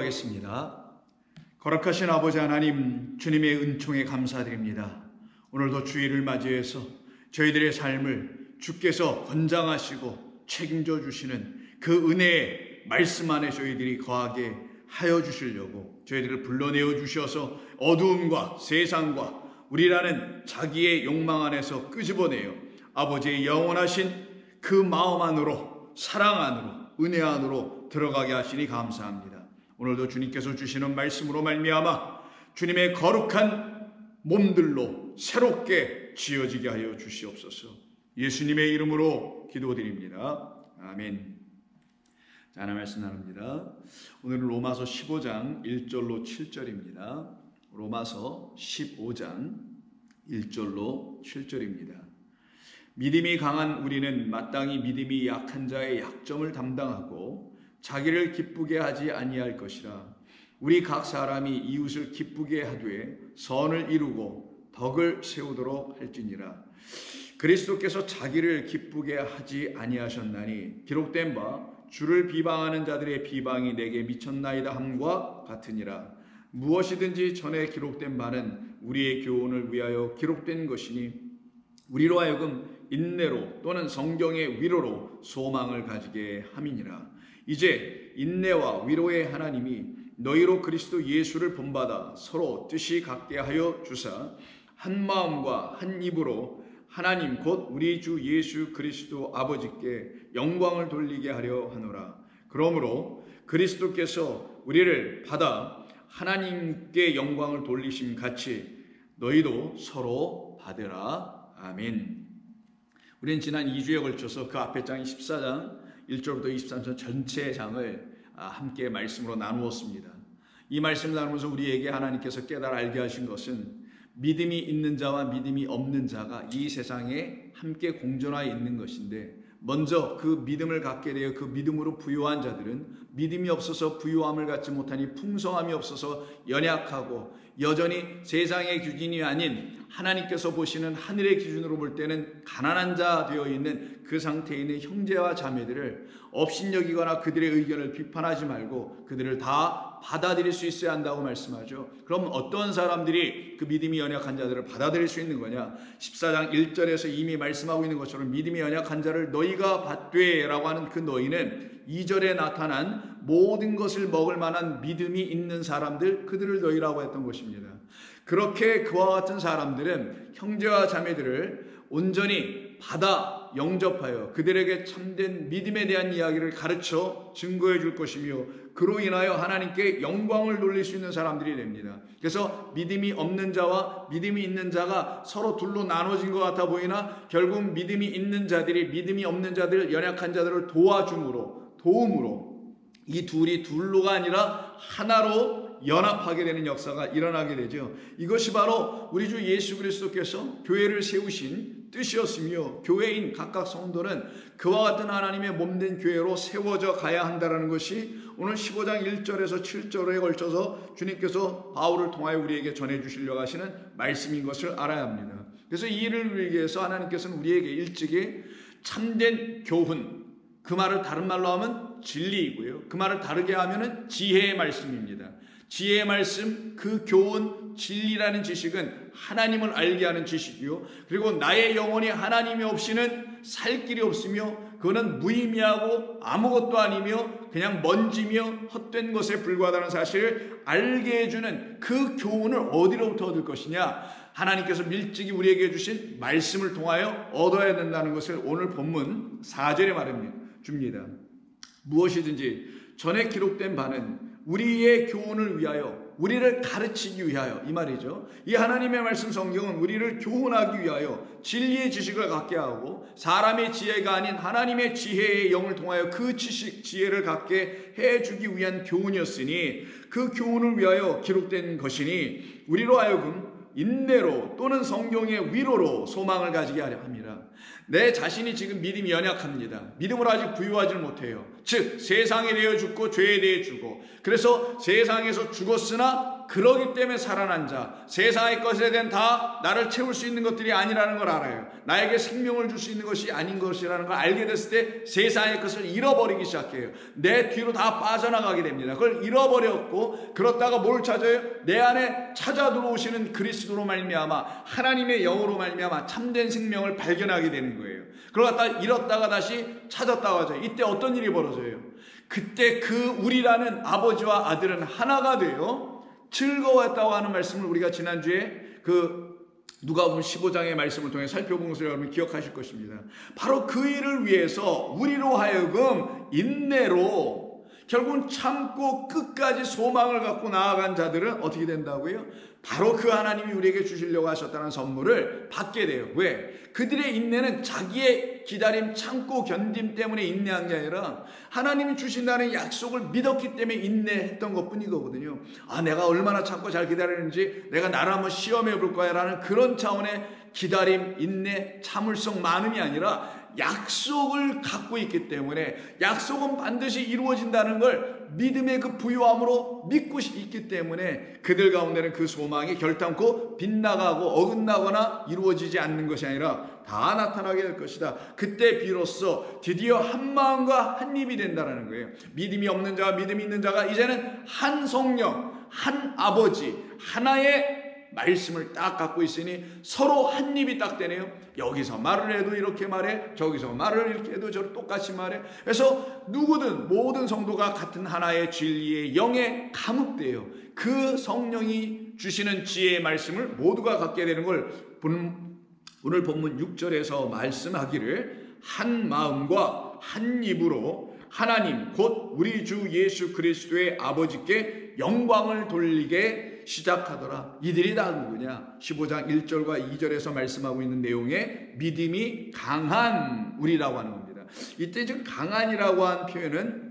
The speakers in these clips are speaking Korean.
기도하겠습니다. 거룩하신 아버지 하나님, 주님의 은총에 감사드립니다. 오늘도 주일을 맞이해서 저희들의 삶을 주께서 권장하시고 책임져 주시는 그 은혜의 말씀 안에 저희들이 거하게 하여 주시려고 저희들을 불러내어 주셔서 어두움과 세상과 우리라는 자기의 욕망 안에서 끄집어내어 아버지의 영원하신 그 마음 안으로, 사랑 안으로, 은혜 안으로 들어가게 하시니 감사합니다. 오늘도 주님께서 주시는 말씀으로 말미암아 주님의 거룩한 몸들로 새롭게 지어지게 하여 주시옵소서. 예수님의 이름으로 기도드립니다. 아멘. 자, 하나 말씀 나눕니다. 오늘은 로마서 15장 1절로 7절입니다. 로마서 15장 1절로 7절입니다. 믿음이 강한 우리는 마땅히 믿음이 약한 자의 약점을 담당하고 자기를 기쁘게 하지 아니할 것이라. 우리 각 사람이 이웃을 기쁘게 하되 선을 이루고 덕을 세우도록 할지니라. 그리스도께서 자기를 기쁘게 하지 아니하셨나니 기록된 바 주를 비방하는 자들의 비방이 내게 미쳤나이다 함과 같으니라. 무엇이든지 전에 기록된 바는 우리의 교훈을 위하여 기록된 것이니 우리로 하여금 인내로 또는 성경의 위로로 소망을 가지게 함이니라. 이제 인내와 위로의 하나님이 너희로 그리스도 예수를 본받아 서로 뜻이 같게 하여 주사 한 마음과 한 입으로 하나님 곧 우리 주 예수 그리스도 아버지께 영광을 돌리게 하려 하노라. 그러므로 그리스도께서 우리를 받아 하나님께 영광을 돌리심 같이 너희도 서로 받으라. 아멘. 우리는 지난 2주에 걸쳐서 그 앞에 장 14장 1절부터 23절 전체 장을 함께 말씀으로 나누었습니다. 이 말씀을 나누면서 우리에게 하나님께서 깨달아 알게 하신 것은 믿음이 있는 자와 믿음이 없는 자가 이 세상에 함께 공존하여 있는 것인데, 먼저 그 믿음을 갖게 되어 그 믿음으로 부유한 자들은 믿음이 없어서 부유함을 갖지 못하니 풍성함이 없어서 연약하고 여전히 세상의 기준이 아닌 하나님께서 보시는 하늘의 기준으로 볼 때는 가난한 자 되어 있는 그 상태에 있는 형제와 자매들을 업신여기거나 그들의 의견을 비판하지 말고 그들을 다 받아들일 수 있어야 한다고 말씀하죠. 그럼 어떤 사람들이 그 믿음이 연약한 자들을 받아들일 수 있는 거냐? 14장 1절에서 이미 말씀하고 있는 것처럼 믿음이 연약한 자를 너희가 받되 라고 하는 그 너희는 2절에 나타난 모든 것을 먹을 만한 믿음이 있는 사람들, 그들을 너희라고 했던 것입니다. 그렇게 그와 같은 사람들은 형제와 자매들을 온전히 받아 영접하여 그들에게 참된 믿음에 대한 이야기를 가르쳐 증거해 줄 것이며 그로 인하여 하나님께 영광을 돌릴 수 있는 사람들이 됩니다. 그래서 믿음이 없는 자와 믿음이 있는 자가 서로 둘로 나눠진 것 같아 보이나 결국 믿음이 있는 자들이 믿음이 없는 자들, 연약한 자들을 도움으로 이 둘이 둘로가 아니라 하나로 연합하게 되는 역사가 일어나게 되죠. 이것이 바로 우리 주 예수 그리스도께서 교회를 세우신 뜻이었으며 교회인 각각 성도는 그와 같은 하나님의 몸된 교회로 세워져 가야 한다는 것이 오늘 15장 1절에서 7절에 걸쳐서 주님께서 바울을 통하여 우리에게 전해주시려고 하시는 말씀인 것을 알아야 합니다. 그래서 이 일을 위해서 하나님께서는 우리에게 일찍이 참된 교훈, 그 말을 다른 말로 하면 진리이고요, 그 말을 다르게 하면 지혜의 말씀입니다. 지혜의 말씀, 그 교훈, 진리라는 지식은 하나님을 알게 하는 지식이요, 그리고 나의 영혼이 하나님이 없이는 살 길이 없으며 그거는 무의미하고 아무것도 아니며 그냥 먼지며 헛된 것에 불과하다는 사실을 알게 해주는 그 교훈을 어디로부터 얻을 것이냐? 하나님께서 밀찍이 우리에게 주신 말씀을 통하여 얻어야 된다는 것을 오늘 본문 4절에 말해줍니다. 무엇이든지 전에 기록된 바는 우리의 교훈을 위하여, 우리를 가르치기 위하여, 이 말이죠. 이 하나님의 말씀 성경은 우리를 교훈하기 위하여 진리의 지식을 갖게 하고 사람의 지혜가 아닌 하나님의 지혜의 영을 통하여 그 지식, 지혜를 갖게 해주기 위한 교훈이었으니 그 교훈을 위하여 기록된 것이니 우리로 하여금 인내로 또는 성경의 위로로 소망을 가지게 하려 합니다. 내 자신이 지금 믿음이 연약합니다. 믿음으로 아직 부유하지 못해요. 즉 세상에 대해 죽고 죄에 대해 죽고, 그래서 세상에서 죽었으나 그러기 때문에 살아난 자, 세상의 것에 대한 다 나를 채울 수 있는 것들이 아니라는 걸 알아요. 나에게 생명을 줄 수 있는 것이 아닌 것이라는 걸 알게 됐을 때 세상의 것을 잃어버리기 시작해요. 내 뒤로 다 빠져나가게 됩니다. 그걸 잃어버렸고, 그렇다가 뭘 찾아요? 내 안에 찾아 들어오시는 그리스도로 말미암아, 하나님의 영으로 말미암아 참된 생명을 발견하게 되는 거예요. 그러다 잃었다가 다시 찾았다가 하죠. 이때 어떤 일이 벌어져요? 그때 그 우리라는 아버지와 아들은 하나가 되어 즐거웠다고 하는 말씀을 우리가 지난주에 누가복음 15장의 말씀을 통해 살펴본 것을 여러분 기억하실 것입니다. 바로 그 일을 위해서 우리로 하여금 인내로 결국은 참고 끝까지 소망을 갖고 나아간 자들은 어떻게 된다고요? 바로 그 하나님이 우리에게 주시려고 하셨다는 선물을 받게 돼요. 왜? 그들의 인내는 자기의 기다림, 참고 견딤 때문에 인내한 게 아니라 하나님이 주신다는 약속을 믿었기 때문에 인내했던 것뿐이거든요. 내가 얼마나 참고 잘 기다리는지 내가 나를 한번 시험해 볼 거야 라는 그런 차원의 기다림, 인내, 참을성 많음이 아니라 약속을 갖고 있기 때문에, 약속은 반드시 이루어진다는 걸 믿음의 그 부유함으로 믿고 있기 때문에 그들 가운데는 그 소망이 결단코 빗나가고 어긋나거나 이루어지지 않는 것이 아니라 다 나타나게 될 것이다. 그때 비로소 드디어 한 마음과 한 입이 된다는 거예요. 믿음이 없는 자와 믿음이 있는 자가 이제는 한 성령, 한 아버지, 하나의 말씀을 딱 갖고 있으니 서로 한 입이 딱 되네요. 여기서 말을 해도 이렇게 말해, 저기서 말을 이렇게 해도 저를 똑같이 말해. 그래서 누구든 모든 성도가 같은 하나의 진리의 영에 감흡돼요. 그 성령이 주시는 지혜의 말씀을 모두가 갖게 되는 걸 오늘 본문 6절에서 말씀하기를 한 마음과 한 입으로 하나님 곧 우리 주 예수 그리스도의 아버지께 영광을 돌리게 시작하더라. 이들이 다 누구냐? 15장 1절과 2절에서 말씀하고 있는 내용의 믿음이 강한 우리라고 하는 겁니다. 이때 지금 강한이라고 한 표현은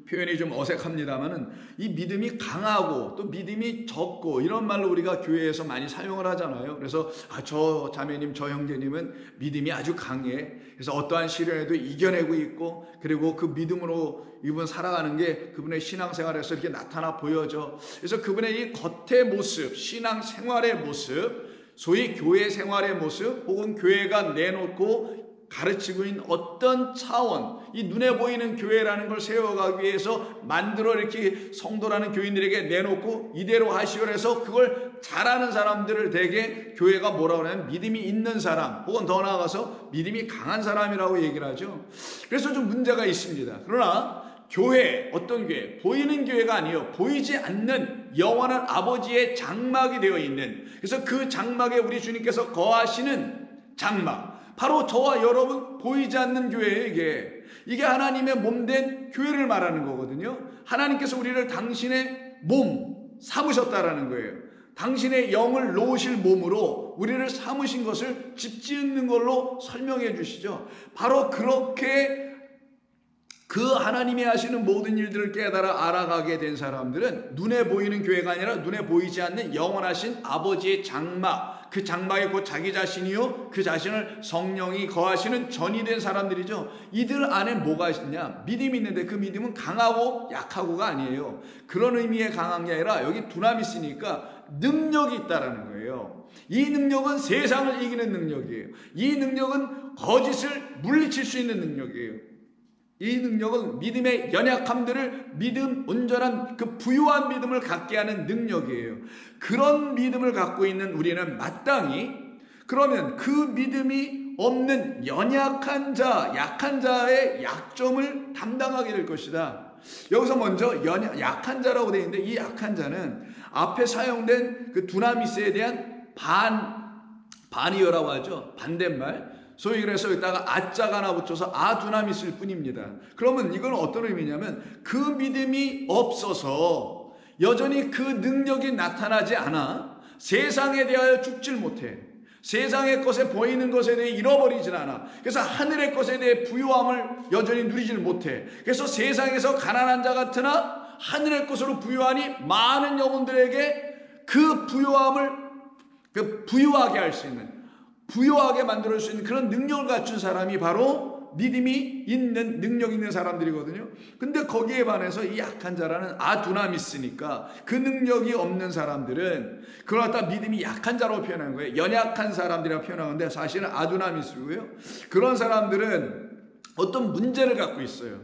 표현이 좀 어색합니다만은 이 믿음이 강하고 또 믿음이 적고 이런 말로 우리가 교회에서 많이 사용을 하잖아요. 그래서 저 자매님, 저 형제님은 믿음이 아주 강해. 그래서 어떠한 시련에도 이겨내고 있고, 그리고 그 믿음으로 이분 살아가는 게 그분의 신앙생활에서 이렇게 나타나 보여져. 그래서 그분의 이 겉의 모습, 신앙생활의 모습, 소위 교회 생활의 모습, 혹은 교회가 내놓고 가르치고 있는 어떤 차원, 이 눈에 보이는 교회라는 걸 세워가기 위해서 만들어 이렇게 성도라는 교인들에게 내놓고 이대로 하시오 해서 그걸 잘하는 사람들을 대개 교회가 뭐라고 하냐면 믿음이 있는 사람, 혹은 더 나아가서 믿음이 강한 사람이라고 얘기를 하죠. 그래서 좀 문제가 있습니다. 그러나 교회, 어떤 교회? 보이는 교회가 아니에요. 보이지 않는 영원한 아버지의 장막이 되어 있는, 그래서 그 장막에 우리 주님께서 거하시는 장막, 바로 저와 여러분 보이지 않는 교회에게, 이게 하나님의 몸된 교회를 말하는 거거든요. 하나님께서 우리를 당신의 몸 삼으셨다라는 거예요. 당신의 영을 놓으실 몸으로 우리를 삼으신 것을 집 짓는 걸로 설명해 주시죠. 바로 그렇게 그 하나님이 하시는 모든 일들을 깨달아 알아가게 된 사람들은 눈에 보이는 교회가 아니라 눈에 보이지 않는 영원하신 아버지의 장막, 그 장막이 곧 자기 자신이요, 그 자신을 성령이 거하시는 전이 된 사람들이죠. 이들 안에 뭐가 있냐? 믿음이 있는데 그 믿음은 강하고 약하고가 아니에요. 그런 의미의 강한 게 아니라 여기 두나미스니까 능력이 있다라는 거예요. 이 능력은 세상을 이기는 능력이에요. 이 능력은 거짓을 물리칠 수 있는 능력이에요. 이 능력은 믿음의 연약함들을 온전한 그 부유한 믿음을 갖게 하는 능력이에요. 그런 믿음을 갖고 있는 우리는 마땅히, 그러면 그 믿음이 없는 연약한 자, 약한 자의 약점을 담당하게 될 것이다. 여기서 먼저 약한 자라고 되어 있는데, 이 약한 자는 앞에 사용된 그 두나미스에 대한 반이어라고 하죠. 반대말. 소위 그래서 여기다가 아자가 하나 붙여서 아두나미스일 뿐입니다. 그러면 이건 어떤 의미냐면, 그 믿음이 없어서 여전히 그 능력이 나타나지 않아 세상에 대하여 죽질 못해. 세상의 것에 보이는 것에 대해 잃어버리질 않아. 그래서 하늘의 것에 대해 부유함을 여전히 누리질 못해. 그래서 세상에서 가난한 자 같으나 하늘의 것으로 부유하니 많은 영혼들에게 그 부유함을 부유하게 할 수 있는, 부유하게 만들 수 있는 그런 능력을 갖춘 사람이 바로 믿음이 있는 능력 있는 사람들이거든요. 근데 거기에 반해서 이 약한 자라는 아두나미스니까 그 능력이 없는 사람들은 그걸 갖다 믿음이 약한 자라고 표현하는 거예요. 연약한 사람들이라고 표현하는데 사실은 아두나미스고요. 그런 사람들은 어떤 문제를 갖고 있어요.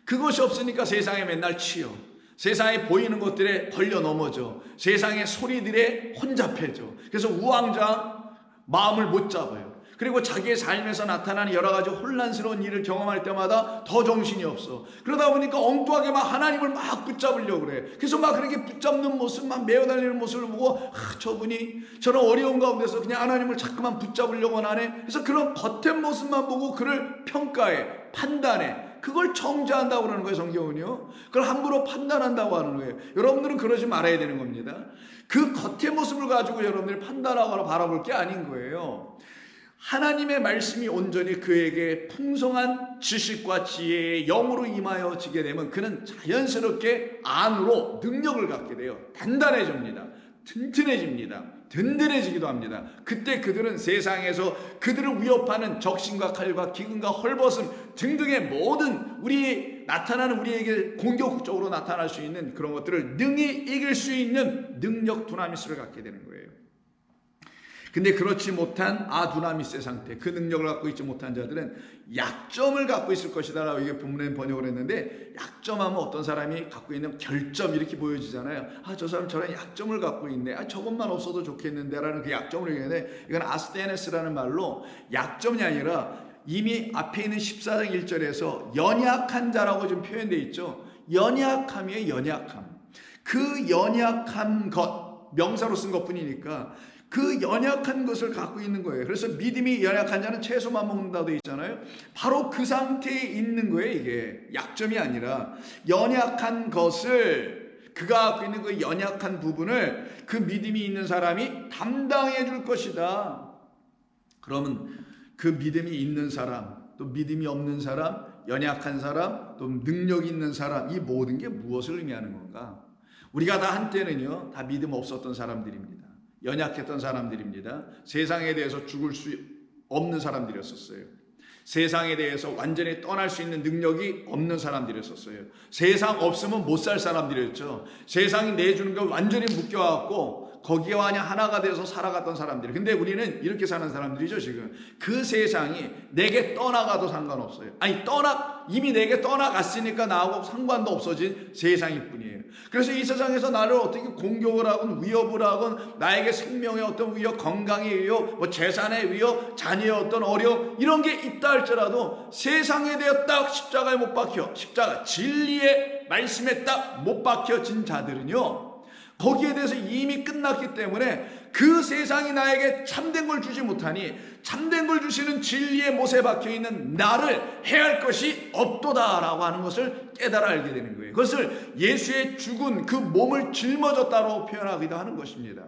그것이 없으니까 세상에 맨날 치여. 세상에 보이는 것들에 걸려 넘어져. 세상의 소리들에 혼잡해져. 그래서 우왕좌왕 마음을 못 잡아요. 그리고 자기의 삶에서 나타나는 여러 가지 혼란스러운 일을 경험할 때마다 더 정신이 없어. 그러다 보니까 엉뚱하게 막 하나님을 막 붙잡으려고 그래. 그래서 막 그렇게 붙잡는 모습, 막 메어달리는 모습을 보고 저분이 저런 어려운 가운데서 그냥 하나님을 자꾸만 붙잡으려고 하네. 그래서 그런 겉의 모습만 보고 그를 평가해, 판단해. 그걸 정죄한다고 그러는 거예요, 성경은요. 그걸 함부로 판단한다고 하는 거예요. 여러분들은 그러지 말아야 되는 겁니다. 그 겉의 모습을 가지고 여러분들이 판단하거나 바라볼 게 아닌 거예요. 하나님의 말씀이 온전히 그에게 풍성한 지식과 지혜의 영으로 임하여지게 되면 그는 자연스럽게 안으로 능력을 갖게 돼요. 단단해집니다. 튼튼해집니다. 든든해지기도 합니다. 그때 그들은 세상에서 그들을 위협하는 적신과 칼과 기근과 헐벗음 등등의 모든 나타나는 우리에게 공격적으로 나타날 수 있는 그런 것들을 능히 이길 수 있는 능력 두나미스를 갖게 되는 거예요. 근데 그렇지 못한 아두나미스의 상태, 그 능력을 갖고 있지 못한 자들은 약점을 갖고 있을 것이다 라고 이게 본문에 번역을 했는데, 약점하면 어떤 사람이 갖고 있는 결점 이렇게 보여지잖아요. 저 사람 저런 약점을 갖고 있네. 저것만 없어도 좋겠는데 라는 그 약점을 얘기하는데, 이건 아스테네스라는 말로 약점이 아니라 이미 앞에 있는 14장 1절에서 연약한 자라고 좀 표현되어 있죠. 연약함이에요. 연약함. 그 연약한 것, 명사로 쓴 것뿐이니까 그 연약한 것을 갖고 있는 거예요. 그래서 믿음이 연약한 자는 채소만 먹는다고 되어 있잖아요. 바로 그 상태에 있는 거예요. 이게 약점이 아니라 연약한 것을, 그가 갖고 있는 그 연약한 부분을 그 믿음이 있는 사람이 담당해 줄 것이다. 그러면 그 믿음이 있는 사람, 또 믿음이 없는 사람, 연약한 사람, 또 능력 있는 사람, 이 모든 게 무엇을 의미하는 건가? 우리가 다 한때는요, 다 믿음 없었던 사람들입니다. 연약했던 사람들입니다. 세상에 대해서 죽을 수 없는 사람들이었어요. 세상에 대해서 완전히 떠날 수 있는 능력이 없는 사람들이었어요. 세상 없으면 못 살 사람들이었죠. 세상이 내주는 걸 완전히 묶여갖고 거기와 그냥 하나가 돼서 살아갔던 사람들. 근데 우리는 이렇게 사는 사람들이죠. 지금 그 세상이 내게 떠나가도 상관없어요. 이미 내게 떠나갔으니까 나하고 상관도 없어진 세상일 뿐이에요. 그래서 이 세상에서 나를 어떻게 공격을 하건 위협을 하건, 나에게 생명의 어떤 위협, 건강의 위협, 재산의 위협, 자녀의 어떤 어려움, 이런 게 있다 할지라도 세상에 대해 딱 십자가에 못 박혀, 십자가 진리의 말씀에 딱 못 박혀진 자들은요, 거기에 대해서 이미 끝났기 때문에 그 세상이 나에게 참된 걸 주지 못하니 참된 걸 주시는 진리의 못에 박혀있는 나를 해할 것이 없도다라고 하는 것을 깨달아 알게 되는 거예요. 그것을 예수의 죽은 그 몸을 짊어졌다고 표현하기도 하는 것입니다.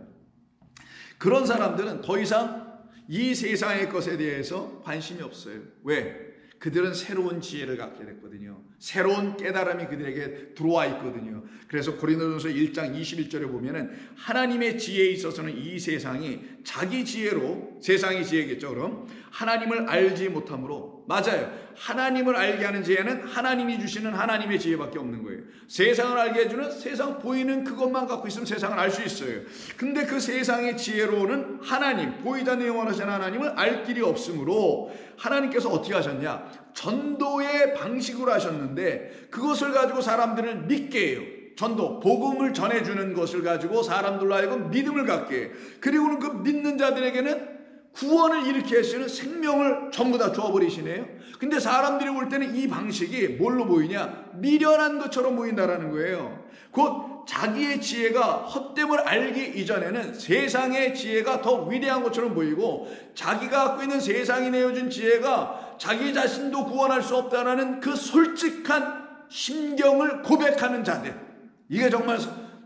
그런 사람들은 더 이상 이 세상의 것에 대해서 관심이 없어요. 왜? 그들은 새로운 지혜를 갖게 됐거든요. 새로운 깨달음이 그들에게 들어와 있거든요. 그래서 고린도전서 1장 21절에 보면은 하나님의 지혜에 있어서는 이 세상이 자기 지혜로, 세상의 지혜겠죠. 그럼 하나님을 알지 못함으로, 맞아요. 하나님을 알게 하는 지혜는 하나님이 주시는 하나님의 지혜밖에 없는 거예요. 세상을 알게 해주는, 세상 보이는 그것만 갖고 있으면 세상을 알 수 있어요. 근데 그 세상의 지혜로는 하나님, 보이자 내용하신 하나님을 알 길이 없으므로 하나님께서 어떻게 하셨냐? 전도의 방식으로 하셨는데 그것을 가지고 사람들을 믿게 해요. 전도, 복음을 전해주는 것을 가지고 사람들로 하여금 믿음을 갖게 해요. 그리고는 그 믿는 자들에게는 구원을 일으켜 하시는 생명을 전부 다 주어버리시네요. 근데 사람들이 볼 때는 이 방식이 뭘로 보이냐? 미련한 것처럼 보인다라는 거예요. 곧 자기의 지혜가 헛됨을 알기 이전에는 세상의 지혜가 더 위대한 것처럼 보이고, 자기가 갖고 있는 세상이 내어준 지혜가 자기 자신도 구원할 수 없다라는 그 솔직한 심경을 고백하는 자들, 이게 정말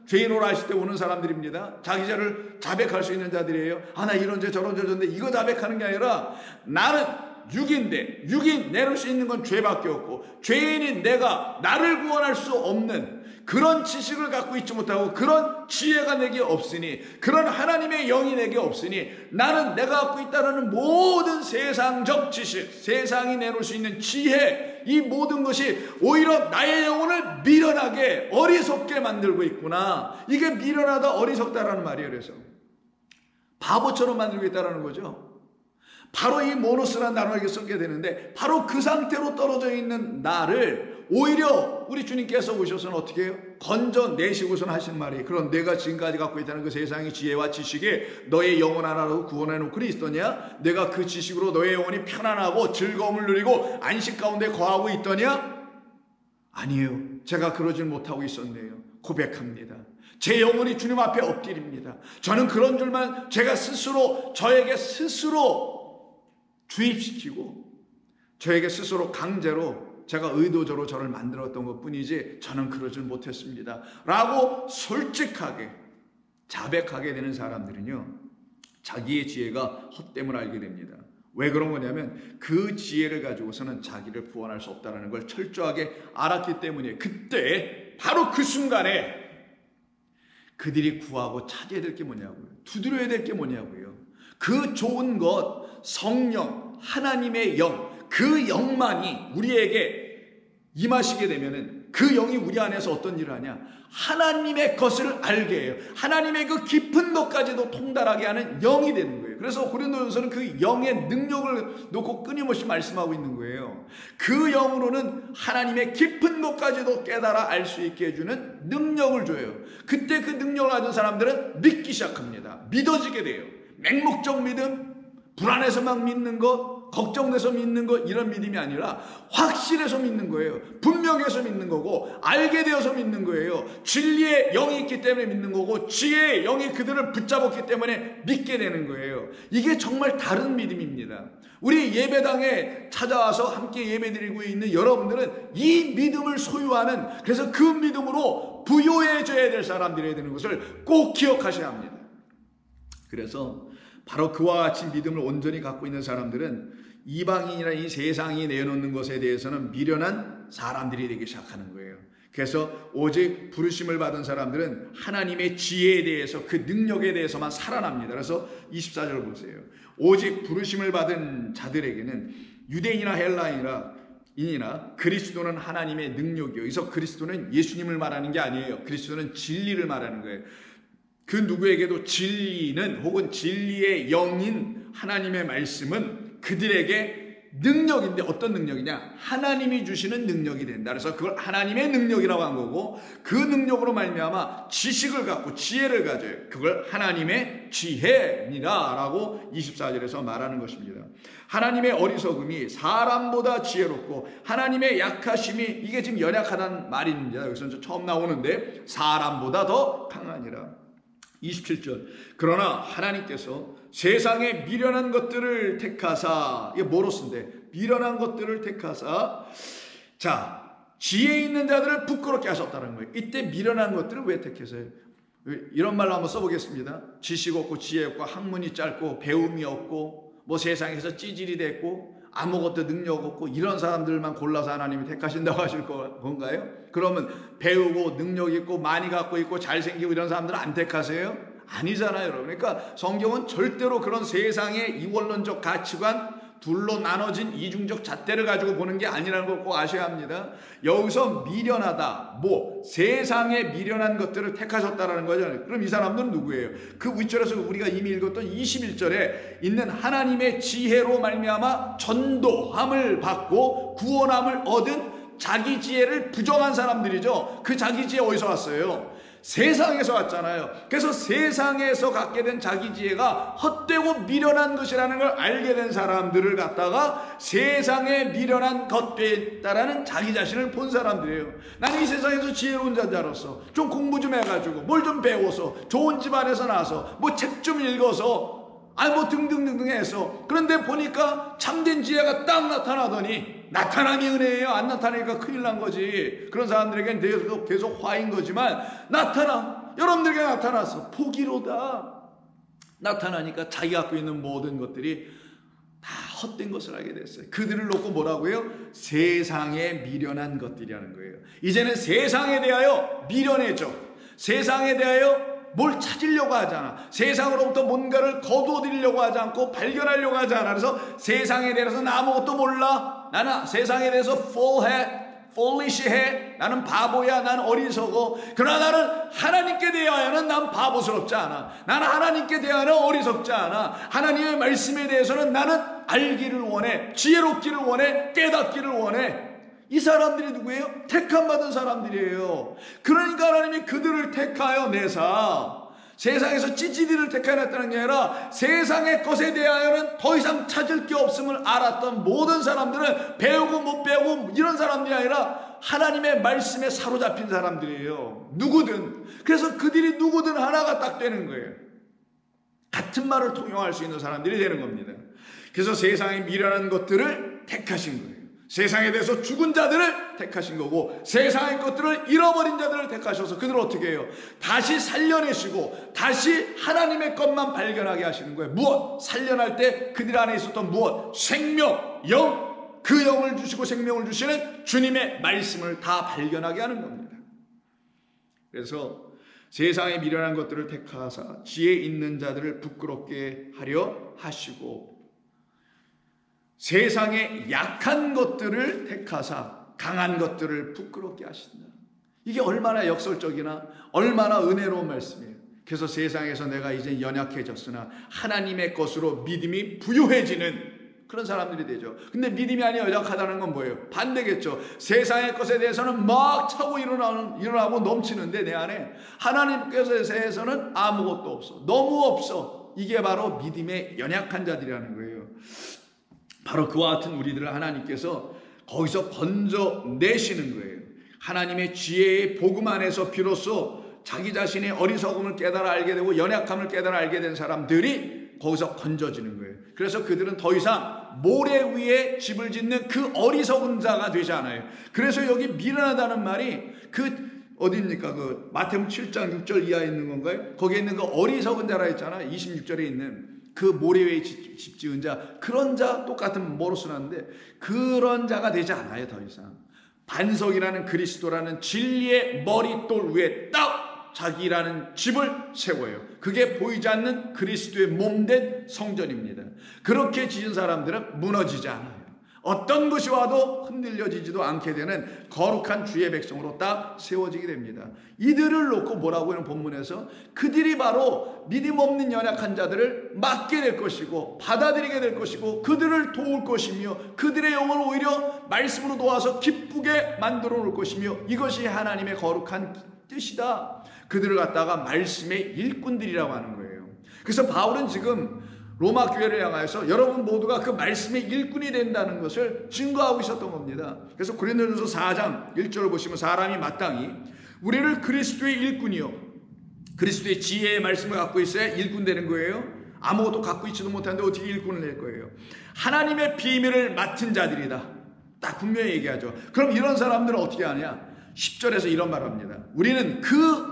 죄인으로 하실 때 오는 사람들입니다. 자기 죄를 자백할 수 있는 자들이에요. 나 이런 죄 저런 죄인데 이거 자백하는 게 아니라 나는 육인데 육인 내놓을 수 있는 건 죄밖에 없고 죄인인 내가 나를 구원할 수 없는 그런 지식을 갖고 있지 못하고 그런 지혜가 내게 없으니 그런 하나님의 영이 내게 없으니 나는 내가 갖고 있다는 모든 세상적 지식, 세상이 내놓을 수 있는 지혜, 이 모든 것이 오히려 나의 영혼을 미련하게 어리석게 만들고 있구나. 이게 미련하다 어리석다라는 말이에요. 그래서 바보처럼 만들고 있다는 거죠. 바로 이 모노스라는 단어를 쓰게 되는데 바로 그 상태로 떨어져 있는 나를 오히려 우리 주님께서 오셔서는 어떻게 해요? 건져내시고선 하신 말이, 그럼 내가 지금까지 갖고 있다는 그 세상의 지혜와 지식에 너의 영혼 하나라도 구원해 놓고 있더냐? 내가 그 지식으로 너의 영혼이 편안하고 즐거움을 누리고 안식 가운데 거하고 있더냐? 아니에요. 제가 그러질 못하고 있었네요. 고백합니다. 제 영혼이 주님 앞에 엎드립니다. 저는 그런 줄만 제가 스스로 저에게 스스로 주입시키고 저에게 스스로 강제로 제가 의도적으로 저를 만들었던 것 뿐이지 저는 그러질 못했습니다 라고 솔직하게 자백하게 되는 사람들은요, 자기의 지혜가 헛됨을 알게 됩니다. 왜 그런 거냐면 그 지혜를 가지고서는 자기를 구원할 수 없다는 걸 철저하게 알았기 때문이에요. 그때 바로 그 순간에 그들이 구하고 찾아야 될 게 뭐냐고요. 두드려야 될 게 뭐냐고요. 그 좋은 것, 성령, 하나님의 영, 그 영만이 우리에게 임하시게 되면은 그 영이 우리 안에서 어떤 일을 하냐? 하나님의 것을 알게 해요. 하나님의 그 깊은 것까지도 통달하게 하는 영이 되는 거예요. 그래서 고린도전서는 그 영의 능력을 놓고 끊임없이 말씀하고 있는 거예요. 그 영으로는 하나님의 깊은 것까지도 깨달아 알 수 있게 해주는 능력을 줘요. 그때 그 능력을 가진 사람들은 믿기 시작합니다. 믿어지게 돼요. 맹목적 믿음, 불안해서 막 믿는 것, 걱정돼서 믿는 것, 이런 믿음이 아니라 확실해서 믿는 거예요. 분명해서 믿는 거고 알게 되어서 믿는 거예요. 진리의 영이 있기 때문에 믿는 거고 지혜의 영이 그들을 붙잡았기 때문에 믿게 되는 거예요. 이게 정말 다른 믿음입니다. 우리 예배당에 찾아와서 함께 예배드리고 있는 여러분들은 이 믿음을 소유하는, 그래서 그 믿음으로 부요해져야 될 사람들이 되는 것을 꼭 기억하셔야 합니다. 그래서 바로 그와 같이 믿음을 온전히 갖고 있는 사람들은 이방인이나 이 세상이 내놓는 것에 대해서는 미련한 사람들이 되기 시작하는 거예요. 그래서 오직 부르심을 받은 사람들은 하나님의 지혜에 대해서, 그 능력에 대해서만 살아납니다. 그래서 24절 보세요. 오직 부르심을 받은 자들에게는 유대인이나 헬라인이나 그리스도는 하나님의 능력이요. 그래서 그리스도는 예수님을 말하는 게 아니에요. 그리스도는 진리를 말하는 거예요. 그 누구에게도 진리는, 혹은 진리의 영인 하나님의 말씀은 그들에게 능력인데, 어떤 능력이냐? 하나님이 주시는 능력이 된다. 그래서 그걸 하나님의 능력이라고 한 거고, 그 능력으로 말미암아 지식을 갖고 지혜를 가져요. 그걸 하나님의 지혜니라 라고 24절에서 말하는 것입니다. 하나님의 어리석음이 사람보다 지혜롭고 하나님의 약하심이, 이게 지금 연약하다는 말입니다. 여기서 처음 나오는데 사람보다 더 강하니라. 27절. 그러나 하나님께서 세상에 미련한 것들을 택하사, 이게 뭐로 쓴데? 미련한 것들을 택하사, 자, 지혜 있는 자들을 부끄럽게 하셨다는 거예요. 이때 미련한 것들을 왜 택했어요? 이런 말로 한번 써보겠습니다. 지식 없고 지혜 없고 학문이 짧고 배움이 없고 뭐 세상에서 찌질이 됐고 아무것도 능력 없고 이런 사람들만 골라서 하나님이 택하신다고 하실 건가요? 그러면 배우고 능력 있고 많이 갖고 있고 잘생기고 이런 사람들은 안 택하세요? 아니잖아요, 여러분. 그러니까 성경은 절대로 그런 세상의 이원론적 가치관, 둘로 나눠진 이중적 잣대를 가지고 보는 게 아니라는 걸 꼭 아셔야 합니다. 여기서 미련하다, 뭐 세상에 미련한 것들을 택하셨다라는 거잖아요. 그럼 이 사람들은 누구예요? 그 윗절에서 우리가 이미 읽었던 21절에 있는 하나님의 지혜로 말미암아 전도함을 받고 구원함을 얻은 자기 지혜를 부정한 사람들이죠. 그 자기 지혜 어디서 왔어요? 세상에서 왔잖아요. 그래서 세상에서 갖게 된 자기 지혜가 헛되고 미련한 것이라는 걸 알게 된 사람들을 갖다가 세상에 미련한 것되다라는 자기 자신을 본 사람들이에요. 나는 이 세상에서 지혜로운 자인 줄 알았어. 좀 공부 좀 해가지고 뭘 좀 배워서 좋은 집안에서 나서 뭐 책 좀 읽어서 뭐 등등등등 해서, 그런데 보니까 참된 지혜가 딱 나타나더니, 나타남이 은혜예요. 안 나타나니까 큰일 난 거지. 그런 사람들에게는 계속 화인 거지만 여러분들에게 나타났어. 포기로다. 나타나니까 자기 갖고 있는 모든 것들이 다 헛된 것을 알게 됐어요. 그들을 놓고 뭐라고요? 세상에 미련한 것들이라는 거예요. 이제는 세상에 대하여 미련해져. 세상에 대하여 뭘 찾으려고 하지 않아. 세상으로부터 뭔가를 거두어들이려고 하지 않고 발견하려고 하지 않아. 그래서 세상에 대해서는 아무것도 몰라. 나는 세상에 대해서 foolish해. 나는 바보야. 나는 어리석어. 그러나 나는 하나님께 대하여는 난 바보스럽지 않아. 나는 하나님께 대하여는 어리석지 않아. 하나님의 말씀에 대해서는 나는 알기를 원해. 지혜롭기를 원해. 깨닫기를 원해. 이 사람들이 누구예요? 택함받은 사람들이에요. 그러니까 하나님이 그들을 택하여 내사 세상에서 찌찌리를 택하였다는 게 아니라 세상의 것에 대하여는 더 이상 찾을 게 없음을 알았던 모든 사람들은 배우고 못 배우고 이런 사람들이 아니라 하나님의 말씀에 사로잡힌 사람들이에요. 누구든. 그래서 그들이 누구든 하나가 딱 되는 거예요. 같은 말을 통용할 수 있는 사람들이 되는 겁니다. 그래서 세상에 미련한 것들을 택하신 거예요. 세상에 대해서 죽은 자들을 택하신 거고 세상의 것들을 잃어버린 자들을 택하셔서 그들을 어떻게 해요? 다시 살려내시고 다시 하나님의 것만 발견하게 하시는 거예요. 무엇? 살려낼 때 그들 안에 있었던 무엇? 생명, 영, 그 영을 주시고 생명을 주시는 주님의 말씀을 다 발견하게 하는 겁니다. 그래서 세상에 미련한 것들을 택하사 지혜 있는 자들을 부끄럽게 하려 하시고 세상에 약한 것들을 택하사 강한 것들을 부끄럽게 하신다. 이게 얼마나 역설적이나 얼마나 은혜로운 말씀이에요. 그래서 세상에서 내가 이제 연약해졌으나 하나님의 것으로 믿음이 부유해지는 그런 사람들이 되죠. 근데 믿음이 아니라 연약하다는 건 뭐예요? 반대겠죠. 세상의 것에 대해서는 막 차고 일어나고 넘치는데 내 안에 하나님께서 대해서는 아무것도 없어. 너무 없어. 이게 바로 믿음의 연약한 자들이라는 거예요. 바로 그와 같은 우리들을 하나님께서 거기서 건져내시는 거예요. 하나님의 지혜의 복음 안에서 비로소 자기 자신의 어리석음을 깨달아 알게 되고 연약함을 깨달아 알게 된 사람들이 거기서 건져지는 거예요. 그래서 그들은 더 이상 모래 위에 집을 짓는 그 어리석은 자가 되지 않아요. 그래서 여기 미련하다는 말이 어디입니까? 그 마태복음 7장 6절 이하에 있는 건가요? 거기에 있는 그 어리석은 자라 했잖아요. 26절에 있는 그 모래 위에 집 지은 자, 그런 자 똑같은 뭐로 쓰는데 그런 자가 되지 않아요. 더 이상 반석이라는 그리스도라는 진리의 머릿돌 위에 딱 자기라는 집을 세워요. 그게 보이지 않는 그리스도의 몸된 성전입니다. 그렇게 지은 사람들은 무너지지 않아요. 어떤 것이 와도 흔들려지지도 않게 되는 거룩한 주의 백성으로 딱 세워지게 됩니다. 이들을 놓고 뭐라고 하는 본문에서 그들이 바로 믿음 없는 연약한 자들을 맡게 될 것이고 받아들이게 될 것이고 그들을 도울 것이며 그들의 영을 오히려 말씀으로 도와서 기쁘게 만들어 놓을 것이며 이것이 하나님의 거룩한 뜻이다. 그들을 갖다가 말씀의 일꾼들이라고 하는 거예요. 그래서 바울은 지금 로마 교회를 향하여서 여러분 모두가 그 말씀의 일꾼이 된다는 것을 증거하고 있었던 겁니다. 그래서 고린도전서 4장 1절을 보시면 사람이 마땅히 우리를 그리스도의 일꾼이요 그리스도의 지혜의 말씀을 갖고 있어야 일꾼 되는 거예요. 아무것도 갖고 있지도 못하는데 어떻게 일꾼을 낼 거예요? 하나님의 비밀을 맡은 자들이다. 딱 분명히 얘기하죠. 그럼 이런 사람들은 어떻게 하냐? 10절에서 이런 말을 합니다. 우리는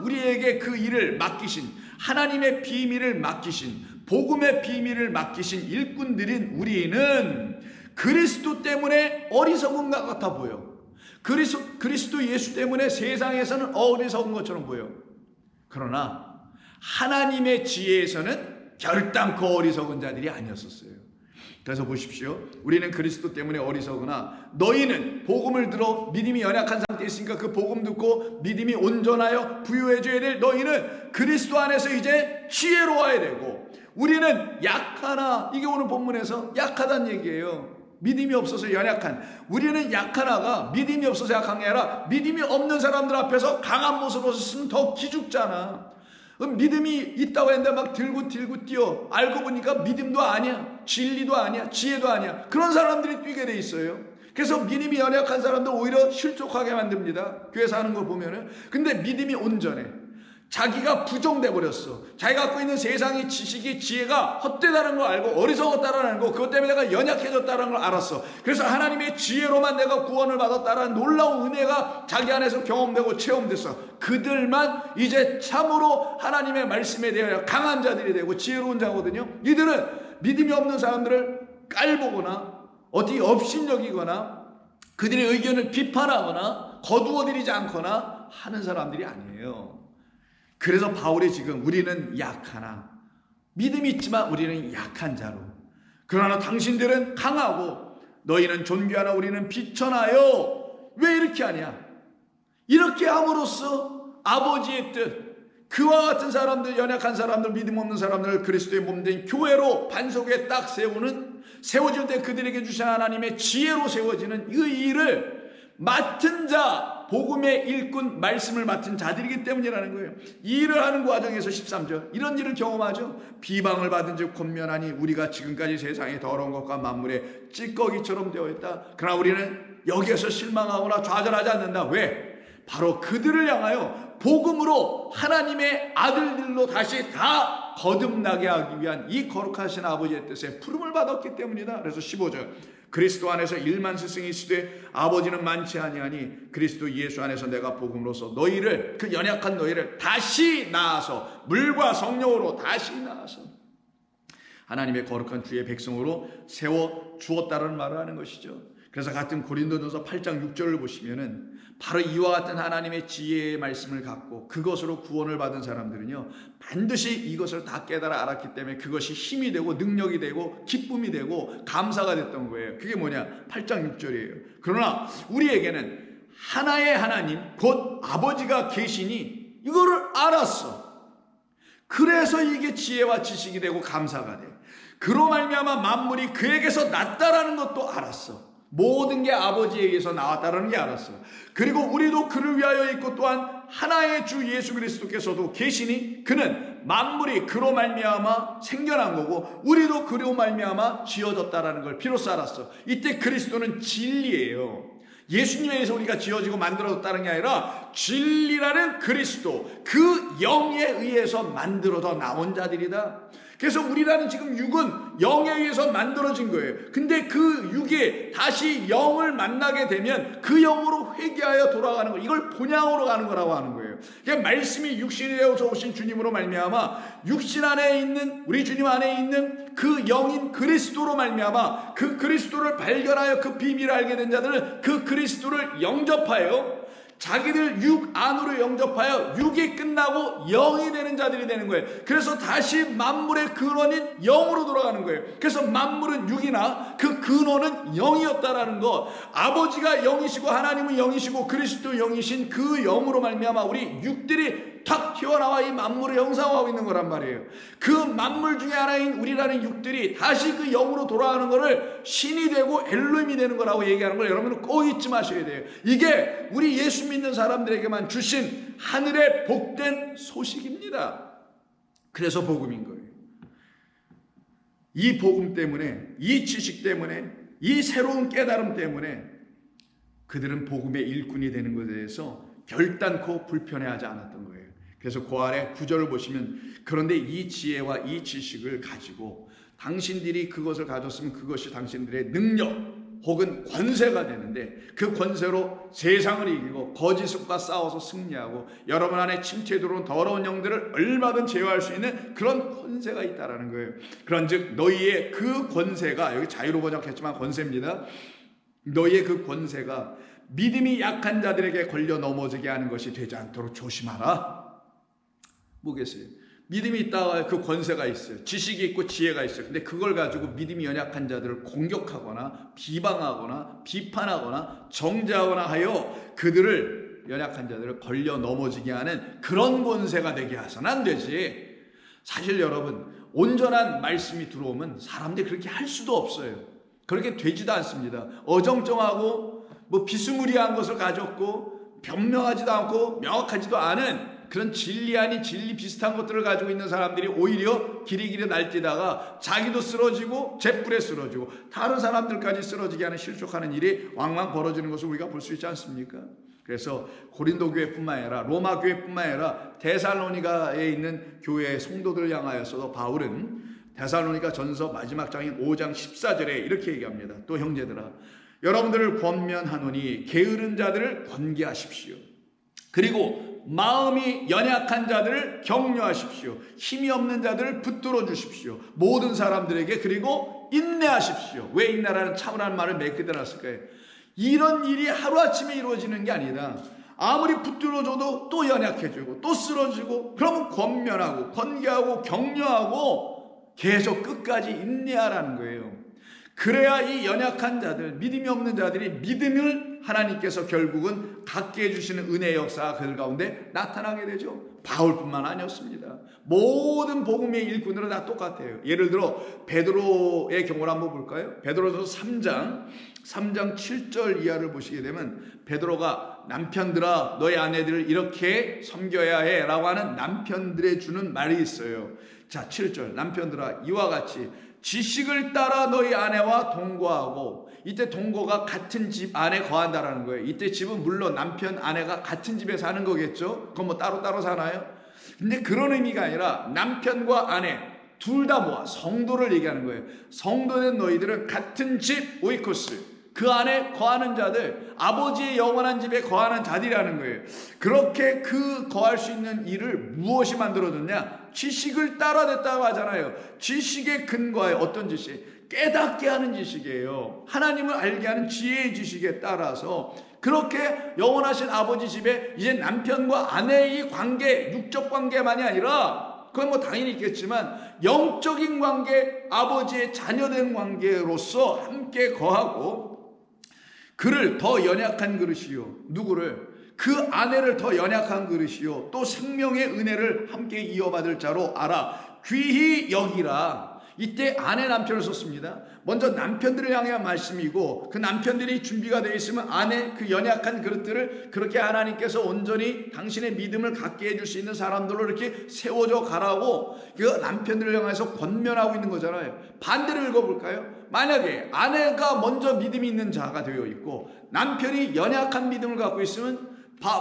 우리에게 그 일을 맡기신 하나님의 비밀을 맡기신 복음의 비밀을 맡기신 일꾼들인 우리는 그리스도 때문에 어리석은 것 같아 보여. 그리스도 예수 때문에 세상에서는 어리석은 것처럼 보여. 그러나 하나님의 지혜에서는 결단코 어리석은 자들이 아니었었어요. 그래서 보십시오. 우리는 그리스도 때문에 어리석으나 너희는 복음을 들어 믿음이 연약한 상태에 있으니까 그 복음 듣고 믿음이 온전하여 부유해져야 될 너희는 그리스도 안에서 이제 지혜로워야 되고 우리는 약하나 이게 오늘 본문에서 약하다는 얘기예요. 믿음이 없어서 연약한 우리는 약하나가 믿음이 없어서 약한 게 아니라 믿음이 없는 사람들 앞에서 강한 모습으로 쓰면 더 기죽잖아. 믿음이 있다고 했는데 막 들고 뛰어 알고 보니까 믿음도 아니야 진리도 아니야 지혜도 아니야 그런 사람들이 뛰게 돼 있어요. 그래서 믿음이 연약한 사람들 오히려 실족하게 만듭니다. 교회에서 하는 걸 보면은. 근데 믿음이 온전해. 자기가 부정돼 버렸어. 자기가 갖고 있는 세상의 지식이 지혜가 헛되다는 걸 알고 어리석었다라는 거 그것 때문에 내가 연약해졌다는 걸 알았어. 그래서 하나님의 지혜로만 내가 구원을 받았다라는 놀라운 은혜가 자기 안에서 경험되고 체험됐어. 그들만 이제 참으로 하나님의 말씀에 대하여 강한 자들이 되고 지혜로운 자거든요. 이들은 믿음이 없는 사람들을 깔보거나 어디 업신여기거나 그들의 의견을 비판하거나 거두어들이지 않거나 하는 사람들이 아니에요. 그래서 바울이 지금 우리는 약하나 믿음이 있지만 우리는 약한 자로, 그러나 당신들은 강하고 너희는 존귀하나 우리는 비천하여 왜 이렇게 하냐? 이렇게 함으로써 아버지의 뜻, 그와 같은 사람들, 연약한 사람들, 믿음 없는 사람들 그리스도의 몸된 교회로 반석에 딱 세워질 때 그들에게 주신 하나님의 지혜로 세워지는 이 일을 맡은 자, 복음의 일꾼, 말씀을 맡은 자들이기 때문이라는 거예요. 이 일을 하는 과정에서 13절 이런 일을 경험하죠. 비방을 받은 즉 권면하니 우리가 지금까지 세상의 더러운 것과 만물의 찌꺼기처럼 되어 있다. 그러나 우리는 여기에서 실망하거나 좌절하지 않는다. 왜? 바로 그들을 향하여 복음으로 하나님의 아들들로 다시 다 거듭나게 하기 위한 이 거룩하신 아버지의 뜻에 부름을 받았기 때문이다. 그래서 15절 그리스도 안에서 1만 스승이 있으되 아버지는 많지 아니하니 그리스도 예수 안에서 내가 복음으로서 너희를, 그 연약한 너희를 다시 낳아서 물과 성령으로 다시 낳아서 하나님의 거룩한 주의 백성으로 세워 주었다는 말을 하는 것이죠. 그래서 같은 고린도전서 8장 6절을 보시면은 바로 이와 같은 하나님의 지혜의 말씀을 갖고 그것으로 구원을 받은 사람들은요, 반드시 이것을 다 깨달아 알았기 때문에 그것이 힘이 되고 능력이 되고 기쁨이 되고 감사가 됐던 거예요. 그게 뭐냐? 8장 6절이에요. 그러나 우리에게는 하나의 하나님 곧 아버지가 계시니 이거를 알았어. 그래서 이게 지혜와 지식이 되고 감사가 돼. 그로 말미암아 만물이 그에게서 났다라는 것도 알았어. 모든 게 아버지에게서 나왔다는 게 알았어요. 그리고 우리도 그를 위하여 있고 또한 하나의 주 예수 그리스도께서도 계시니 그는 만물이 그로 말미암아 생겨난 거고 우리도 그로 말미암아 지어졌다라는 걸 비로소 알았어. 이때 그리스도는 진리예요. 예수님에 의해서 우리가 지어지고 만들어졌다는 게 아니라 진리라는 그리스도, 그 영에 의해서 만들어져 나온 자들이다. 그래서 우리라는 지금 육은 영에 의해서 만들어진 거예요. 근데 그 육에 다시 영을 만나게 되면 그 영으로 회개하여 돌아가는 거, 이걸 본향으로 가는 거라고 하는 거예요. 그러니까 말씀이 육신이 되어서 오신 주님으로 말미암아 육신 안에 있는, 우리 주님 안에 있는 그 영인 그리스도로 말미암아 그 그리스도를 발견하여 그 비밀을 알게 된 자들은 그 그리스도를 영접하여 자기들 육 안으로 영접하여 육이 끝나고 영이 되는 자들이 되는 거예요. 그래서 다시 만물의 근원인 영으로 돌아가는 거예요. 그래서 만물은 육이나 그 근원은 영이었다라는 것, 아버지가 영이시고 하나님은 영이시고 그리스도 영이신 그 영으로 말미암아 우리 육들이 탁 튀어나와 이 만물을 형상화하고 있는 거란 말이에요. 그 만물 중에 하나인 우리라는 육들이 다시 그 영으로 돌아가는 거를 신이 되고 엘로힘이 되는 거라고 얘기하는 걸 여러분은 꼭 잊지 마셔야 돼요. 이게 우리 예수 믿는 사람들에게만 주신 하늘의 복된 소식입니다. 그래서 복음인 거예요. 이 복음 때문에, 이 지식 때문에, 이 새로운 깨달음 때문에 그들은 복음의 일꾼이 되는 것에 대해서 결단코 불편해하지 않았던 거예요. 그래서 그 아래 9절을 보시면 그런데 이 지혜와 이 지식을 가지고 당신들이 그것을 가졌으면 그것이 당신들의 능력 혹은 권세가 되는데 그 권세로 세상을 이기고 거짓과 싸워서 승리하고 여러분 안에 침체에 들어온 더러운 영들을 얼마든 제어할 수 있는 그런 권세가 있다라는 거예요. 그런즉 너희의 그 권세가, 여기 자유로 번역했지만 권세입니다. 너희의 그 권세가 믿음이 약한 자들에게 걸려 넘어지게 하는 것이 되지 않도록 조심하라. 뭐겠어요? 믿음이 있다가 그 권세가 있어요. 지식이 있고 지혜가 있어요. 근데 그걸 가지고 믿음이 연약한 자들을 공격하거나 비방하거나 비판하거나 정죄하거나 하여 그들을, 연약한 자들을 걸려 넘어지게 하는 그런 권세가 되게 해서는 안 되지. 사실 여러분, 온전한 말씀이 들어오면 사람들이 그렇게 할 수도 없어요. 그렇게 되지도 않습니다. 어정쩡하고 비스무리한 것을 가졌고 변명하지도 않고 명확하지도 않은 그런 진리 아닌 진리 비슷한 것들을 가지고 있는 사람들이 오히려 길이길이 날뛰다가 자기도 쓰러지고 잿불에 쓰러지고 다른 사람들까지 쓰러지게 하는 실족하는 일이 왕왕 벌어지는 것을 우리가 볼 수 있지 않습니까? 그래서 고린도 교회뿐만 아니라 로마 교회뿐만 아니라 데살로니가에 있는 교회의 성도들을 향하여서도 바울은 데살로니가 전서 마지막 장인 5장 14절에 이렇게 얘기합니다. 또 형제들아, 여러분들을 권면하노니 게으른 자들을 권계하십시오. 그리고 마음이 연약한 자들을 격려하십시오. 힘이 없는 자들을 붙들어 주십시오. 모든 사람들에게 그리고 인내하십시오. 왜 인내라는 참으라는 말을 몇 개나 놨을까요? 이런 일이 하루아침에 이루어지는 게 아니라 아무리 붙들어줘도 또 연약해지고 또 쓰러지고, 그러면 권면하고 권계하고 격려하고 계속 끝까지 인내하라는 거예요. 그래야 이 연약한 자들, 믿음이 없는 자들이 믿음을 하나님께서 결국은 갖게 해주시는 은혜의 역사가 그들 가운데 나타나게 되죠. 바울뿐만 아니었습니다. 모든 복음의 일꾼들은 다 똑같아요. 예를 들어 베드로의 경우를 한번 볼까요? 베드로서 3장 7절 이하를 보시게 되면, 베드로가 남편들아 너희 아내들을 이렇게 섬겨야 해 라고 하는 남편들의 주는 말이 있어요. 자, 7절, 남편들아 이와 같이 지식을 따라 너희 아내와 동거하고, 이때 동거가 같은 집 안에 거한다라는 거예요. 이때 집은 물론 남편 아내가 같은 집에 사는 거겠죠. 그건 뭐 따로따로 사나요? 근데 그런 의미가 아니라 남편과 아내 둘 다 모아 성도를 얘기하는 거예요. 성도된 너희들은 같은 집 오이코스, 그 안에 거하는 자들, 아버지의 영원한 집에 거하는 자들이라는 거예요. 그렇게 그 거할 수 있는 일을 무엇이 만들어줬냐? 지식을 따라냈다고 하잖아요. 지식의 근거에 어떤 지식? 깨닫게 하는 지식이에요. 하나님을 알게 하는 지혜의 지식에 따라서 그렇게 영원하신 아버지 집에 이제 남편과 아내의 관계, 육적 관계만이 아니라, 그건 뭐 당연히 있겠지만 영적인 관계, 아버지의 자녀된 관계로서 함께 거하고, 그를 더 연약한 그릇이요, 누구를? 그 아내를 더 연약한 그릇이요, 또 생명의 은혜를 함께 이어받을 자로 알아 귀히 여기라. 이때 아내, 남편을 썼습니다. 먼저 남편들을 향한 말씀이고, 그 남편들이 준비가 되어 있으면 아내, 그 연약한 그릇들을 그렇게 하나님께서 온전히 당신의 믿음을 갖게 해줄 수 있는 사람들로 이렇게 세워져 가라고 그 남편들을 향해서 권면하고 있는 거잖아요. 반대로 읽어볼까요? 만약에 아내가 먼저 믿음이 있는 자가 되어 있고 남편이 연약한 믿음을 갖고 있으면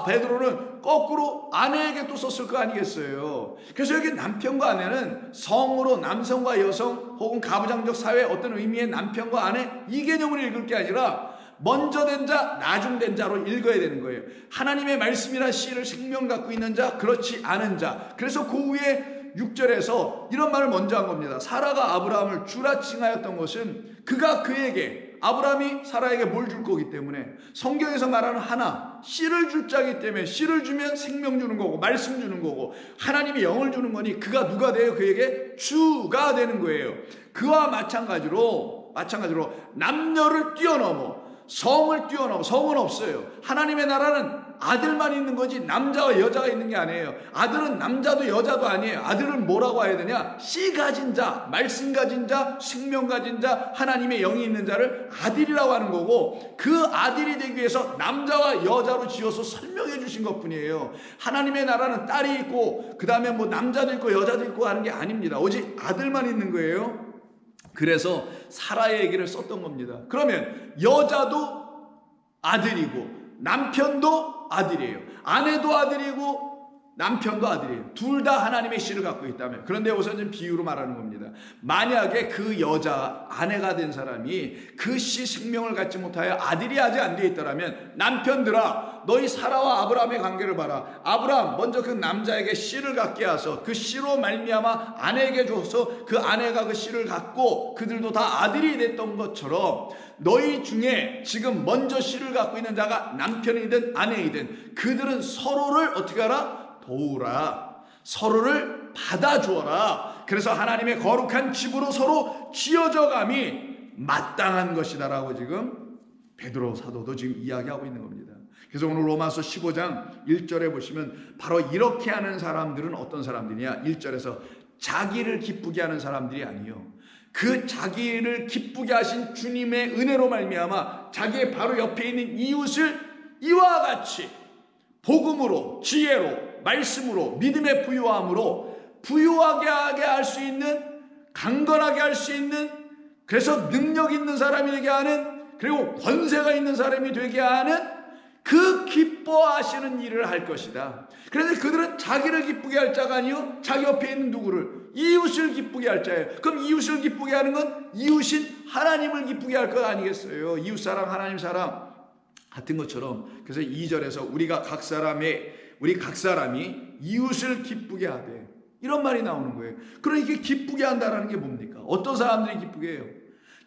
베드로는 거꾸로 아내에게 또 썼을 거 아니겠어요. 그래서 여기 남편과 아내는 성으로 남성과 여성 혹은 가부장적 사회의 어떤 의미의 남편과 아내, 이 개념으로 읽을 게 아니라 먼저 된 자, 나중 된 자로 읽어야 되는 거예요. 하나님의 말씀이라 씨를 생명 갖고 있는 자, 그렇지 않은 자. 그래서 그 후에 6절에서 이런 말을 먼저 한 겁니다. 사라가 아브라함을 주라 칭하였던 것은 그가 그에게, 아브라함이 사라에게 뭘 줄 거기 때문에, 성경에서 말하는 하나, 씨를 줄 자기 때문에, 씨를 주면 생명 주는 거고 말씀 주는 거고 하나님이 영을 주는 거니 그가 누가 돼요? 그에게 주가 되는 거예요. 그와 마찬가지로 남녀를 뛰어넘어, 성을 뛰어넘어, 성은 없어요. 하나님의 나라는 아들만 있는 거지 남자와 여자가 있는 게 아니에요. 아들은 남자도 여자도 아니에요. 아들은 뭐라고 해야 되냐? 씨 가진 자, 말씀 가진 자, 생명 가진 자, 하나님의 영이 있는 자를 아들이라고 하는 거고, 그 아들이 되기 위해서 남자와 여자로 지어서 설명해 주신 것뿐이에요. 하나님의 나라는 딸이 있고 그 다음에 뭐 남자도 있고 여자도 있고 하는 게 아닙니다. 오직 아들만 있는 거예요. 그래서 사라의 얘기를 썼던 겁니다. 그러면 여자도 아들이고 남편도 아들이에요. 아내도 아들이고 남편도 아들이에요. 둘 다 하나님의 씨를 갖고 있다면. 그런데 우선 좀 비유로 말하는 겁니다. 만약에 그 여자, 아내가 된 사람이 그 씨 생명을 갖지 못하여 아들이 아직 안 되어 있더라면, 남편들아 너희 사라와 아브라함의 관계를 봐라. 아브라함 먼저 그 남자에게 씨를 갖게 하서 그 씨로 말미암아 아내에게 줘서 그 아내가 그 씨를 갖고 그들도 다 아들이 됐던 것처럼, 너희 중에 지금 먼저 씨를 갖고 있는 자가 남편이든 아내이든 그들은 서로를 어떻게 하라? 도우라. 서로를 받아주어라. 그래서 하나님의 거룩한 집으로 서로 지어져 감이 마땅한 것이다라고 지금 베드로 사도도 지금 이야기하고 있는 겁니다. 그래서 오늘 로마서 15장 1절에 보시면 바로 이렇게 하는 사람들은 어떤 사람들이냐? 1절에서 자기를 기쁘게 하는 사람들이 아니요, 그 자기를 기쁘게 하신 주님의 은혜로 말미암아 자기의 바로 옆에 있는 이웃을 이와 같이 복음으로, 지혜로, 말씀으로, 믿음의 부유함으로 부유하게 할 수 있는, 강건하게 할 수 있는, 그래서 능력 있는 사람이 되게 하는, 그리고 권세가 있는 사람이 되게 하는 그 기뻐하시는 일을 할 것이다. 그래서 그들은 자기를 기쁘게 할 자가 아니요, 자기 옆에 있는 누구를? 이웃을 기쁘게 할 자예요. 그럼 이웃을 기쁘게 하는 건 이웃인 하나님을 기쁘게 할 것 아니겠어요? 이웃사랑, 하나님 사랑 같은 것처럼. 그래서 2절에서 우리 각 사람이 이웃을 기쁘게 하되, 이런 말이 나오는 거예요. 그러니까 기쁘게 한다는 게 뭡니까? 어떤 사람들이 기쁘게 해요?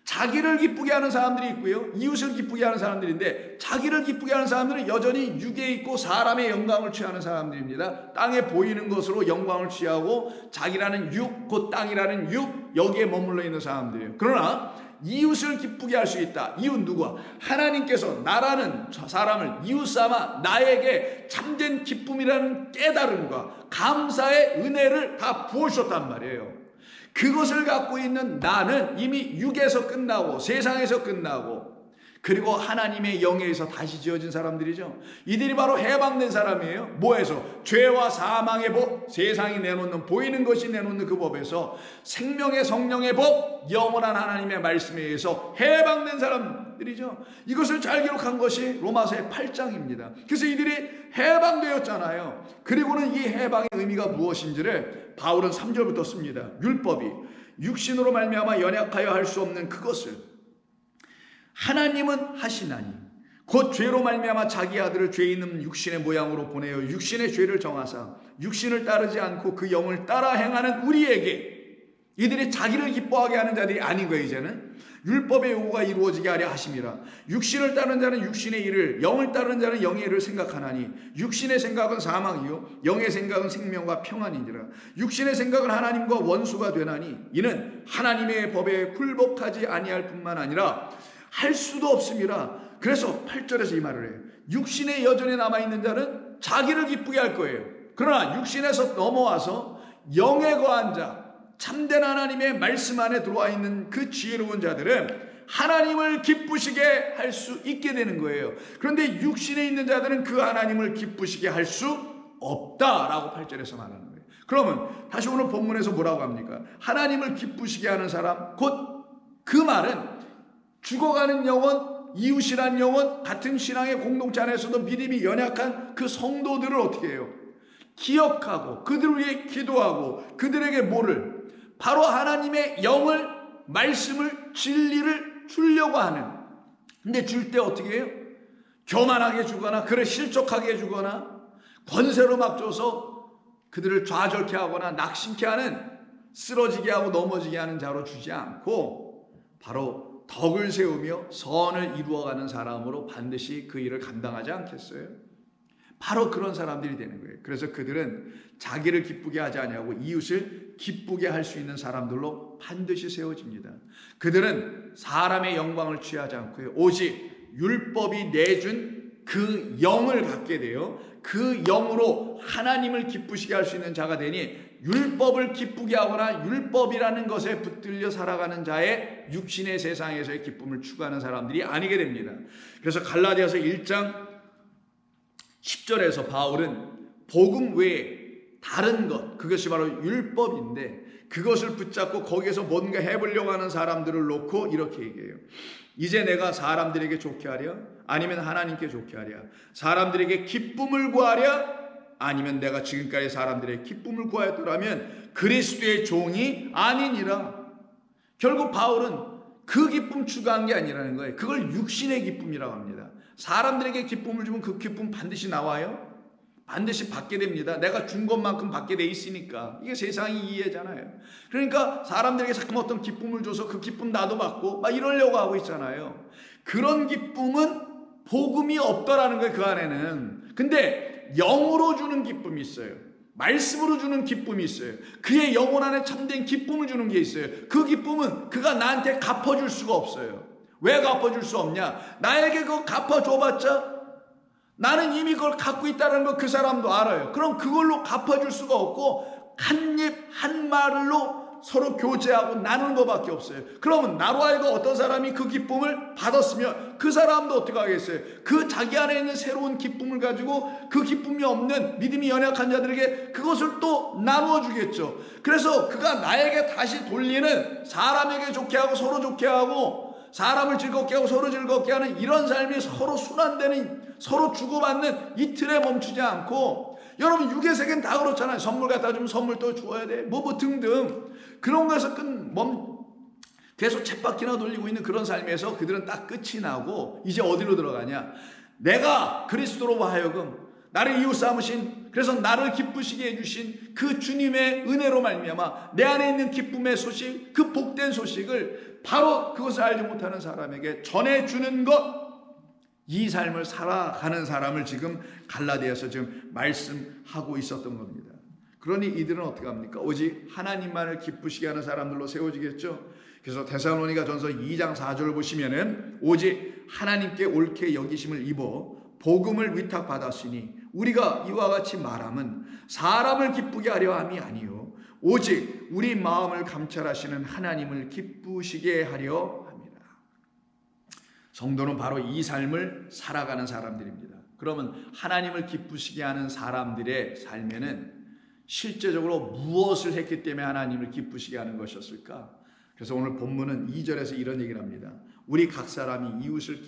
자기를 기쁘게 하는 사람들이 있고요, 이웃을 기쁘게 하는 사람들인데, 자기를 기쁘게 하는 사람들은 여전히 육에 있고 사람의 영광을 취하는 사람들입니다. 땅에 보이는 것으로 영광을 취하고 자기라는 육, 곧 땅이라는 육, 여기에 머물러 있는 사람들이에요. 그러나 이웃을 기쁘게 할 수 있다. 이웃 누구와? 하나님께서 나라는 사람을 이웃 삼아 나에게 참된 기쁨이라는 깨달음과 감사의 은혜를 다 부어주셨단 말이에요. 그것을 갖고 있는 나는 이미 육에서 끝나고 세상에서 끝나고, 그리고 하나님의 영에서 다시 지어진 사람들이죠. 이들이 바로 해방된 사람이에요. 뭐에서? 죄와 사망의 법, 세상이 내놓는, 보이는 것이 내놓는 그 법에서, 생명의 성령의 법, 영원한 하나님의 말씀에 의해서 해방된 사람들이죠. 이것을 잘 기록한 것이 로마서의 8장입니다. 그래서 이들이 해방되었잖아요. 그리고는 이 해방의 의미가 무엇인지를 바울은 3절부터 씁니다. 율법이 육신으로 말미암아 연약하여 할 수 없는 그것을 하나님은 하시나니 곧 죄로 말미암아 자기 아들을 죄 있는 육신의 모양으로 보내어 육신의 죄를 정하사 육신을 따르지 않고 그 영을 따라 행하는 우리에게, 이들이 자기를 기뻐하게 하는 자들이 아닌 거예요. 이제는 율법의 요구가 이루어지게 하려 하심이라. 육신을 따르는 자는 육신의 일을, 영을 따르는 자는 영의 일을 생각하나니 육신의 생각은 사망이요 영의 생각은 생명과 평안이니라. 육신의 생각은 하나님과 원수가 되나니 이는 하나님의 법에 굴복하지 아니할 뿐만 아니라 할 수도 없음이라. 그래서 8절에서 이 말을 해요. 육신에 여전히 남아있는 자는 자기를 기쁘게 할 거예요. 그러나 육신에서 넘어와서 영에 거한 자, 참된 하나님의 말씀 안에 들어와 있는 그 지혜로운 자들은 하나님을 기쁘시게 할 수 있게 되는 거예요. 그런데 육신에 있는 자들은 그 하나님을 기쁘시게 할 수 없다라고 8절에서 말하는 거예요. 그러면 다시 오늘 본문에서 뭐라고 합니까? 하나님을 기쁘시게 하는 사람, 곧 그 말은 죽어가는 영혼, 이웃이란 영혼, 같은 신앙의 공동체 안에서도 믿음이 연약한 그 성도들을 어떻게 해요? 기억하고 그들을 위해 기도하고 그들에게 뭐를? 바로 하나님의 영을, 말씀을, 진리를 주려고 하는. 근데 줄 때 어떻게 해요? 교만하게 주거나 그를 실족하게 주거나 권세로 막 줘서 그들을 좌절케 하거나 낙심케 하는, 쓰러지게 하고 넘어지게 하는 자로 주지 않고 바로 덕을 세우며 선을 이루어가는 사람으로 반드시 그 일을 감당하지 않겠어요? 바로 그런 사람들이 되는 거예요. 그래서 그들은 자기를 기쁘게 하지 아니하고 이웃을 기쁘게 할 수 있는 사람들로 반드시 세워집니다. 그들은 사람의 영광을 취하지 않고요, 오직 율법이 내준 그 영을 갖게 돼요. 그 영으로 하나님을 기쁘시게 할 수 있는 자가 되니 율법을 기쁘게 하거나 율법이라는 것에 붙들려 살아가는 자의 육신의 세상에서의 기쁨을 추구하는 사람들이 아니게 됩니다. 그래서 갈라디아서 1장 10절에서 바울은 복음 외에 다른 것, 그것이 바로 율법인데 그것을 붙잡고 거기에서 뭔가 해보려고 하는 사람들을 놓고 이렇게 얘기해요. 이제 내가 사람들에게 좋게 하랴? 아니면 하나님께 좋게 하랴? 사람들에게 기쁨을 구하랴? 아니면 내가 지금까지 사람들의 기쁨을 구하였더라면 그리스도의 종이 아니니라. 결국 바울은 그 기쁨 추구한 게 아니라는 거예요. 그걸 육신의 기쁨이라고 합니다. 사람들에게 기쁨을 주면 그 기쁨 반드시 나와요? 반드시 받게 됩니다. 내가 준 것만큼 받게 돼 있으니까. 이게 세상이 이해잖아요. 그러니까 사람들에게 자꾸 어떤 기쁨을 줘서 그 기쁨 나도 받고 막 이러려고 하고 있잖아요. 그런 기쁨은 복음이 없더라는 거예요, 그 안에는. 근데 영으로 주는 기쁨이 있어요. 말씀으로 주는 기쁨이 있어요. 그의 영혼 안에 참된 기쁨을 주는 게 있어요. 그 기쁨은 그가 나한테 갚아줄 수가 없어요. 왜 갚아줄 수 없냐? 나에게 그거 갚아줘봤자 나는 이미 그걸 갖고 있다는 걸 그 사람도 알아요. 그럼 그걸로 갚아줄 수가 없고 한 입 한 말로 서로 교제하고 나누는 것밖에 없어요. 그러면 나로 하여금 어떤 사람이 그 기쁨을 받았으면 그 사람도 어떻게 하겠어요? 그 자기 안에 있는 새로운 기쁨을 가지고 그 기쁨이 없는 믿음이 연약한 자들에게 그것을 또 나누어 주겠죠. 그래서 그가 나에게 다시 돌리는, 사람에게 좋게 하고 서로 좋게 하고 사람을 즐겁게 하고 서로 즐겁게 하는 이런 삶이 서로 순환되는, 서로 주고받는 이 틀에 멈추지 않고, 여러분 육의 세계는 다 그렇잖아요. 선물 갖다 주면 선물 또 주어야 돼, 뭐 등등 그런 거에서 계속 쳇바퀴나 돌리고 있는 그런 삶에서 그들은 딱 끝이 나고 이제 어디로 들어가냐? 내가 그리스도로 하여금 나를 이웃 삼으신, 그래서 나를 기쁘시게 해주신 그 주님의 은혜로 말미암아 내 안에 있는 기쁨의 소식, 그 복된 소식을 바로 그것을 알지 못하는 사람에게 전해주는 것, 이 삶을 살아가는 사람을 지금 갈라디아서 지금 말씀하고 있었던 겁니다. 그러니 이들은 어떻게 합니까? 오직 하나님만을 기쁘시게 하는 사람들로 세워지겠죠. 그래서 데살로니가 전서 2장 4절을 보시면은 오직 하나님께 옳게 여기심을 입어 복음을 위탁받았으니 우리가 이와 같이 말함은 사람을 기쁘게 하려 함이 아니요 오직 우리 마음을 감찰하시는 하나님을 기쁘시게 하려 합니다. 성도는 바로 이 삶을 살아가는 사람들입니다. 그러면 하나님을 기쁘시게 하는 사람들의 삶에는 실제적으로 무엇을 했기 때문에 하나님을 기쁘시게 하는 것이었을까? 그래서 오늘 본문은 2절에서 이런 얘기를 합니다. 우리 각 사람이 이웃을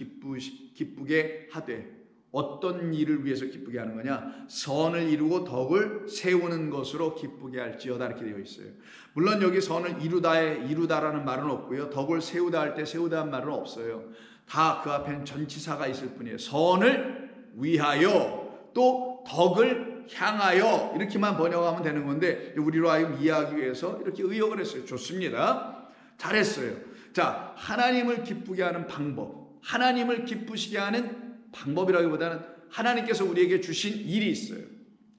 기쁘게 하되, 어떤 일을 위해서 기쁘게 하는 거냐? 선을 이루고 덕을 세우는 것으로 기쁘게 할지어다, 이렇게 되어 있어요. 물론 여기 선을 이루다라는 말은 없고요, 덕을 세우다 할 때 세우다는 말은 없어요. 다 그 앞엔 전치사가 있을 뿐이에요. 선을 위하여 또 덕을 향하여, 이렇게만 번역하면 되는 건데 우리로 하여금 이해하기 위해서 이렇게 의역을 했어요. 좋습니다. 잘했어요. 자, 하나님을 기쁘게 하는 방법, 하나님을 기쁘시게 하는 방법이라기보다는 하나님께서 우리에게 주신 일이 있어요.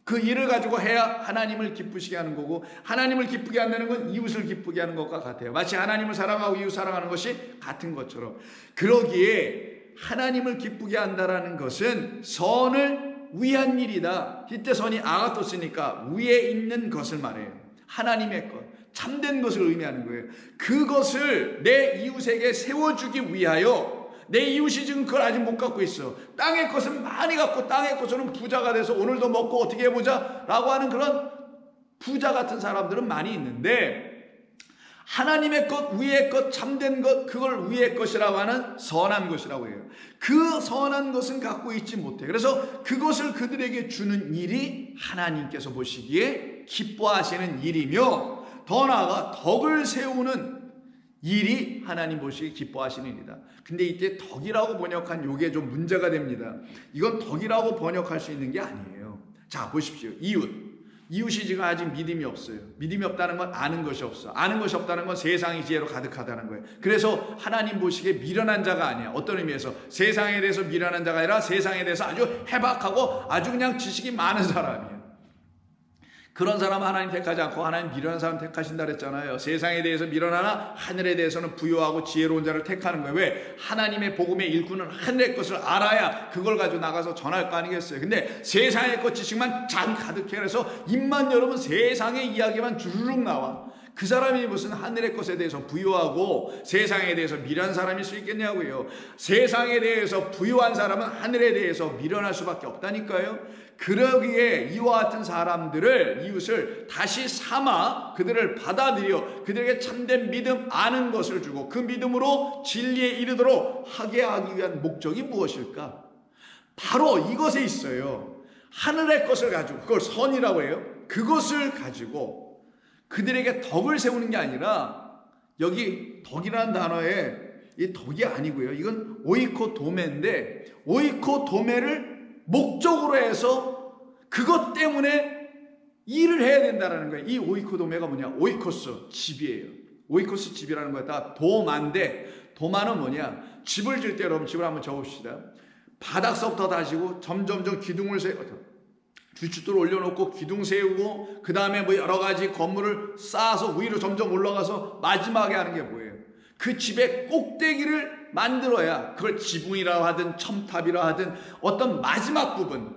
그 일을 가지고 해야 하나님을 기쁘시게 하는 거고, 하나님을 기쁘게 한다는 건 이웃을 기쁘게 하는 것과 같아요. 마치 하나님을 사랑하고 이웃 사랑하는 것이 같은 것처럼. 그러기에 하나님을 기쁘게 한다라는 것은 선을 위한 일이다. 이때 선이 아가토스니까 위에 있는 것을 말해요. 하나님의 것, 참된 것을 의미하는 거예요. 그것을 내 이웃에게 세워주기 위하여, 내 이웃이 지금 그걸 아직 못 갖고 있어. 땅의 것은 많이 갖고 땅의 것으로는 부자가 돼서 오늘도 먹고 어떻게 해보자 라고 하는 그런 부자 같은 사람들은 많이 있는데, 하나님의 것, 위의 것, 참된 것, 그걸 위의 것이라고 하는 선한 것이라고 해요. 그 선한 것은 갖고 있지 못해. 그래서 그것을 그들에게 주는 일이 하나님께서 보시기에 기뻐하시는 일이며, 더 나아가 덕을 세우는 일이 하나님 보시기에 기뻐하시는 일이다. 근데 이때 덕이라고 번역한 요게 좀 문제가 됩니다. 이건 덕이라고 번역할 수 있는 게 아니에요. 자, 보십시오. 이웃이 지금 아직 믿음이 없어요. 믿음이 없다는 건 아는 것이 없어. 아는 것이 없다는 건 세상이 지혜로 가득하다는 거예요. 그래서 하나님 보시기에 미련한 자가 아니야. 어떤 의미에서 세상에 대해서 미련한 자가 아니라 세상에 대해서 아주 해박하고 아주 그냥 지식이 많은 사람이에요. 그런 사람 하나님 택하지 않고 하나님 미련한 사람 택하신다 그랬잖아요. 세상에 대해서 미련하나 하늘에 대해서는 부유하고 지혜로운 자를 택하는 거예요. 왜? 하나님의 복음의 일꾼은 하늘의 것을 알아야 그걸 가지고 나가서 전할 거 아니겠어요. 근데 세상의 것 지식만 잔 가득해. 그래서 입만 열으면 세상의 이야기만 주르륵 나와. 그 사람이 무슨 하늘의 것에 대해서 부유하고 세상에 대해서 미련한 사람일 수 있겠냐고요. 세상에 대해서 부유한 사람은 하늘에 대해서 미련할 수밖에 없다니까요. 그러기에 이와 같은 사람들을, 이웃을 다시 삼아 그들을 받아들여 그들에게 참된 믿음, 아는 것을 주고 그 믿음으로 진리에 이르도록 하게 하기 위한 목적이 무엇일까? 바로 이것에 있어요. 하늘의 것을 가지고, 그걸 선이라고 해요. 그것을 가지고 그들에게 덕을 세우는 게 아니라, 여기 덕이라는 단어에 이 덕이 아니고요, 이건 오이코도메인데, 오이코도메를 목적으로 해서 그것 때문에 일을 해야 된다는 거예요. 이 오이코도메가 뭐냐? 오이코스, 집이에요. 오이코스 집이라는 거에다가 도마인데, 도마는 뭐냐? 집을 질 때 여러분 집을 한번 적읍시다. 바닥서부터 다시고 점점점 기둥을 주춧돌 올려놓고 기둥 세우고 그 다음에 뭐 여러 가지 건물을 쌓아서 위로 점점 올라가서 마지막에 하는 게 뭐예요? 그 집의 꼭대기를 만들어야, 그걸 지붕이라 하든 첨탑이라 하든 어떤 마지막 부분,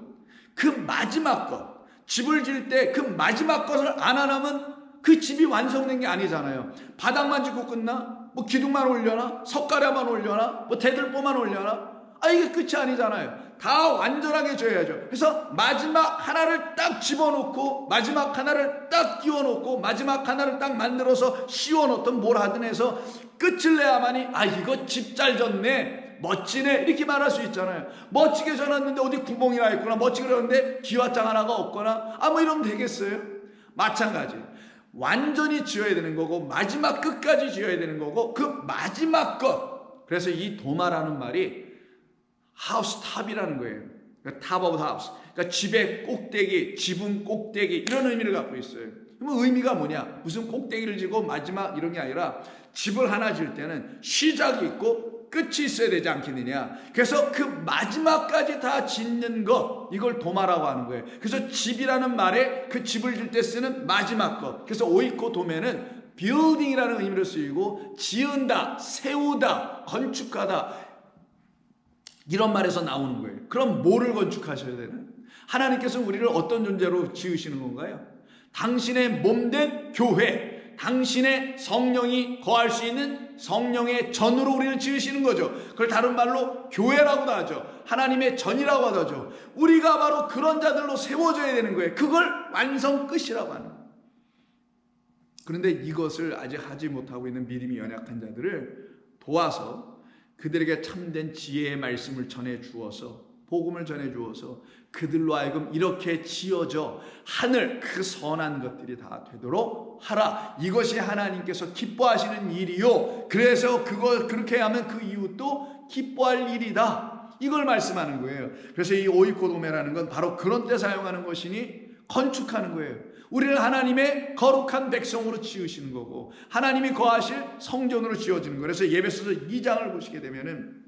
그 마지막 것, 집을 질 때 그 마지막 것을 안 하면 그 집이 완성된 게 아니잖아요. 바닥만 짓고 끝나? 뭐 기둥만 올려나? 석가래만 올려나? 뭐 대들보만 올려나? 이게 끝이 아니잖아요. 다 완전하게 줘야죠. 그래서 마지막 하나를 딱 집어넣고 마지막 하나를 딱 끼워놓고 마지막 하나를 딱 만들어서 씌워놓든 뭘 하든 해서 끝을 내야만이 이거 집 잘 졌네, 멋지네, 이렇게 말할 수 있잖아요. 멋지게 져놨는데 어디 구멍이나 있거나 멋지게 졌는데 기와장 하나가 없거나 뭐 이러면 되겠어요? 마찬가지. 완전히 지어야 되는 거고 마지막 끝까지 지어야 되는 거고 그 마지막 것. 그래서 이 도마라는 말이 하우스 탑이라는 거예요. top of the house. 그러니까 집의 꼭대기, 지붕 꼭대기 이런 의미를 갖고 있어요. 그럼 의미가 뭐냐? 무슨 꼭대기를 지고 마지막 이런 게 아니라 집을 하나 지을 때는 시작이 있고 끝이 있어야 되지 않겠느냐. 그래서 그 마지막까지 다 짓는 것, 이걸 도마라고 하는 거예요. 그래서 집이라는 말에 그 집을 질 때 쓰는 마지막 것. 그래서 오이코 도매는 building이라는 의미로 쓰이고 지은다, 세우다, 건축하다 이런 말에서 나오는 거예요. 그럼 뭐를 건축하셔야 되나? 하나님께서 우리를 어떤 존재로 지으시는 건가요? 당신의 몸된 교회, 당신의 성령이 거할 수 있는 성령의 전으로 우리를 지으시는 거죠. 그걸 다른 말로 교회라고도 하죠. 하나님의 전이라고 하죠. 우리가 바로 그런 자들로 세워져야 되는 거예요. 그걸 완성 끝이라고 하는 거예요. 그런데 이것을 아직 하지 못하고 있는 믿음이 연약한 자들을 도와서 그들에게 참된 지혜의 말씀을 전해 주어서, 복음을 전해 주어서 그들로 하여금 이렇게 지어져 하늘 그 선한 것들이 다 되도록 하라. 이것이 하나님께서 기뻐하시는 일이요, 그래서 그걸 그렇게 하면 그 이웃도 기뻐할 일이다, 이걸 말씀하는 거예요. 그래서 이 오이코도메라는 건 바로 그런 때 사용하는 것이니 건축하는 거예요. 우리를 하나님의 거룩한 백성으로 지으시는 거고 하나님이 거하실 성전으로 지어지는 거예요. 그래서 예배소서 2장을 보시게 되면은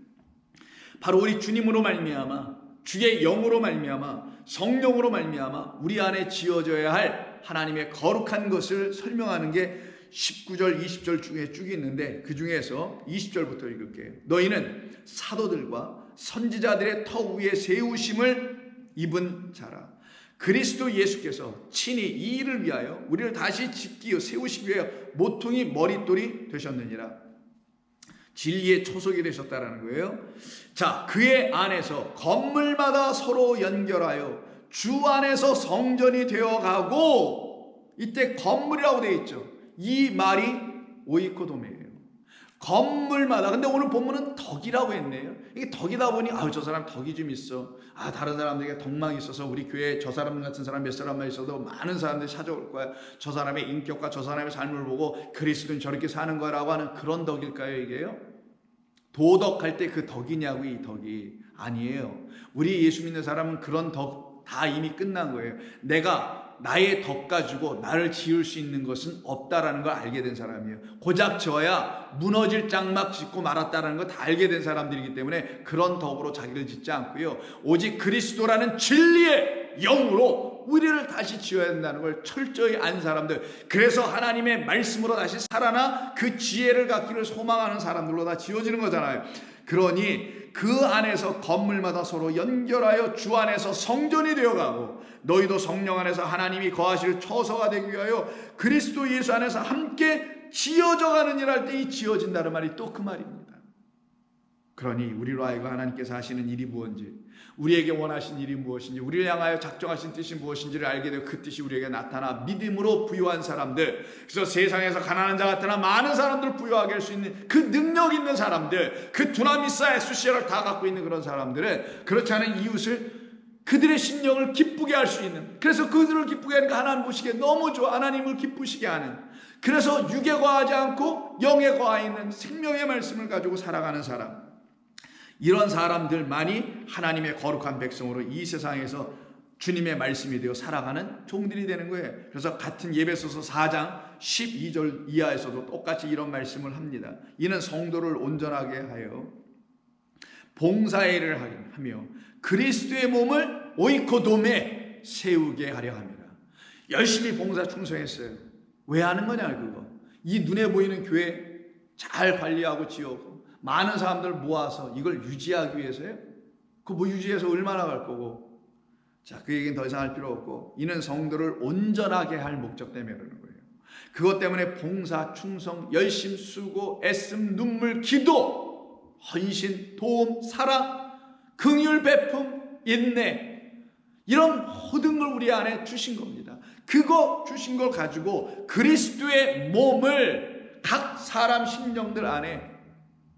바로 우리 주님으로 말미암아, 주의 영으로 말미암아, 성령으로 말미암아 우리 안에 지어져야 할 하나님의 거룩한 것을 설명하는 게 19절 20절 중에 쭉 있는데, 그 중에서 20절부터 읽을게요. 너희는 사도들과 선지자들의 터 위에 세우심을 입은 자라. 그리스도 예수께서 친히 이 일을 위하여 우리를 다시 짓기 세우시기 위하여 모퉁이 머릿돌이 되셨느니라. 진리의 초석이 되셨다라는 거예요. 자, 그의 안에서 건물마다 서로 연결하여 주 안에서 성전이 되어가고, 이때 건물이라고 되어 있죠. 이 말이 오이코도메예요. 건물마다. 근데 오늘 본문은 덕이라고 했네요. 이게 덕이다 보니 저 사람 덕이 좀 있어. 다른 사람들에게 덕망이 있어서 우리 교회에 저 사람 같은 사람 몇 사람만 있어도 많은 사람들이 찾아올 거야. 저 사람의 인격과 저 사람의 삶을 보고 그리스도는 저렇게 사는 거라고 하는 그런 덕일까요, 이게요? 도덕할 때 그 덕이냐고, 이 덕이 아니에요. 우리 예수 믿는 사람은 그런 덕 다 이미 끝난 거예요. 내가 나의 덕 가지고 나를 지을 수 있는 것은 없다라는 걸 알게 된 사람이에요. 고작 저야 무너질 장막 짓고 말았다라는 걸 다 알게 된 사람들이기 때문에 그런 덕으로 자기를 짓지 않고요, 오직 그리스도라는 진리의 영으로 우리를 다시 지어야 된다는 걸 철저히 안 사람들, 그래서 하나님의 말씀으로 다시 살아나 그 지혜를 갖기를 소망하는 사람들로 다 지어지는 거잖아요. 그러니 그 안에서 건물마다 서로 연결하여 주 안에서 성전이 되어가고, 너희도 성령 안에서 하나님이 거하실 처소가 되기 위하여 그리스도 예수 안에서 함께 지어져가는 일 할 때 이 지어진다는 말이 또 그 말입니다. 그러니 우리로 하여금 하나님께서 하시는 일이 무엇인지, 우리에게 원하신 일이 무엇인지, 우리를 향하여 작정하신 뜻이 무엇인지를 알게 되고 그 뜻이 우리에게 나타나 믿음으로 부유한 사람들, 그래서 세상에서 가난한 자 같으나 많은 사람들을 부유하게 할 수 있는 그 능력 있는 사람들, 그 두나미사 에수시아를 다 갖고 있는 그런 사람들은 그렇지 않은 이웃을, 그들의 심령을 기쁘게 할 수 있는, 그래서 그들을 기쁘게 하니까 하나님 보시기에 너무 좋아, 하나님을 기쁘시게 하는, 그래서 육에 거하지 않고 영에 거하 있는 생명의 말씀을 가지고 살아가는 사람, 이런 사람들만이 하나님의 거룩한 백성으로 이 세상에서 주님의 말씀이 되어 살아가는 종들이 되는 거예요. 그래서 같은 예배소서 4장 12절 이하에서도 똑같이 이런 말씀을 합니다. 이는 성도를 온전하게 하여 봉사일을 하며 그리스도의 몸을 오이코돔에 세우게 하려 합니다. 열심히 봉사 충성했어요. 왜 하는 거냐, 그거. 이 눈에 보이는 교회 잘 관리하고 지어고 많은 사람들 모아서 이걸 유지하기 위해서요? 그 뭐 유지해서 얼마나 갈 거고. 자, 그 얘기는 더 이상 할 필요 없고, 이는 성도를 온전하게 할 목적 때문에 그러는 거예요. 그것 때문에 봉사, 충성, 열심, 수고, 애씀, 눈물, 기도, 헌신, 도움, 사랑, 긍휼, 베품, 인내, 이런 모든 걸 우리 안에 주신 겁니다. 그거 주신 걸 가지고 그리스도의 몸을 각 사람 심령들 안에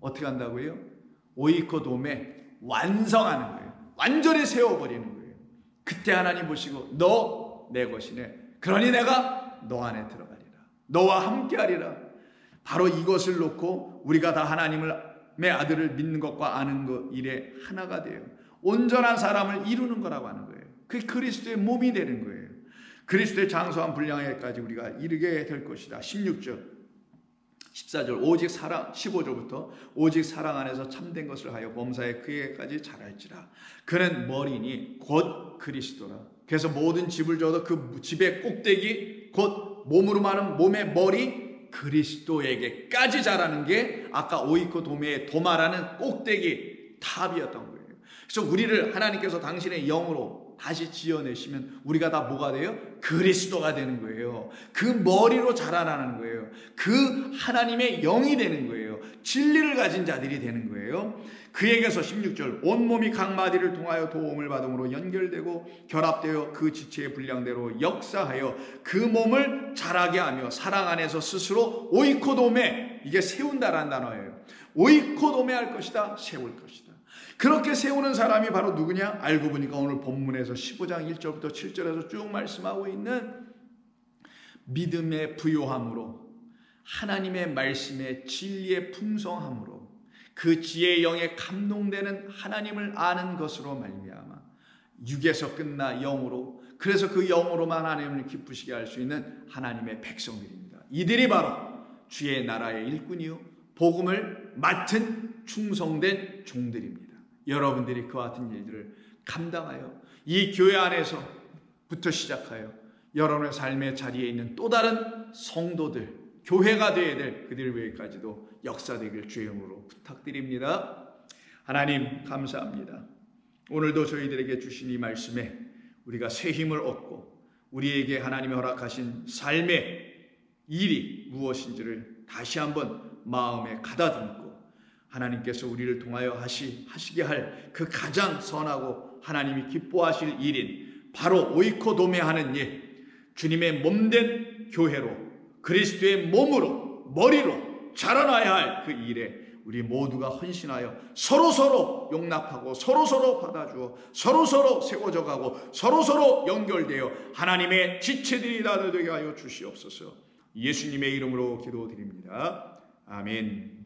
어떻게 한다고요? 오이코돔에 완성하는 거예요. 완전히 세워버리는 거예요. 그때 하나님 보시고 너 내 것이네, 그러니 내가 너 안에 들어가리라, 너와 함께하리라. 바로 이것을 놓고 우리가 다 하나님의 아들을 믿는 것과 아는 것 일에 하나가 돼요. 온전한 사람을 이루는 거라고 하는 거예요. 그게 그리스도의 몸이 되는 거예요. 그리스도의 장성한 분량에까지 우리가 이르게 될 것이다. 16절 14절 오직 사랑 15절부터 오직 사랑 안에서 참된 것을 하여 범사에 그에게까지 자랄지라. 그는 머리니 곧 그리스도라. 그래서 모든 집을 줘도 그 집의 꼭대기 곧 몸으로 말하는 몸의 머리 그리스도에게까지 자라는 게 아까 오이코도메의 도마라는 꼭대기 탑이었던 거예요. 그래서 우리를 하나님께서 당신의 영으로 다시 지어내시면 우리가 다 뭐가 돼요? 그리스도가 되는 거예요. 그 머리로 자라나는 거예요. 그 하나님의 영이 되는 거예요. 진리를 가진 자들이 되는 거예요. 그에게서 16절 온몸이 각 마디를 통하여 도움을 받음으로 연결되고 결합되어 그 지체의 분량대로 역사하여 그 몸을 자라게 하며 사랑 안에서 스스로 오이코도메, 이게 세운다라는 단어예요. 오이코도메 할 것이다, 세울 것이다. 그렇게 세우는 사람이 바로 누구냐? 알고 보니까 오늘 본문에서 15장 1절부터 7절에서 쭉 말씀하고 있는 믿음의 부요함으로, 하나님의 말씀의 진리의 풍성함으로, 그 지혜의 영에 감동되는 하나님을 아는 것으로 말미암아 육에서 끝나 영으로, 그래서 그 영으로만 하나님을 기쁘시게 할 수 있는 하나님의 백성들입니다. 이들이 바로 주의 나라의 일꾼이요 복음을 맡은 충성된 종들입니다. 여러분들이 그와 같은 일들을 감당하여 이 교회 안에서부터 시작하여 여러분의 삶의 자리에 있는 또 다른 성도들, 교회가 되어야 될 그들 외에까지도 역사되길 주의 이름으로 부탁드립니다. 하나님 감사합니다. 오늘도 저희들에게 주신 이 말씀에 우리가 새 힘을 얻고 우리에게 하나님이 허락하신 삶의 일이 무엇인지를 다시 한번 마음에 가다듬고 하나님께서 우리를 통하여 하시게 할 그 가장 선하고 하나님이 기뻐하실 일인 바로 오이코도메 하는 일, 주님의 몸된 교회로 그리스도의 몸으로 머리로 자라나야 할 그 일에 우리 모두가 헌신하여 서로서로 용납하고 서로서로 받아주어 서로서로 세워져 가고 서로서로 연결되어 하나님의 지체들이 다 되게 하여 주시옵소서. 예수님의 이름으로 기도드립니다. 아멘.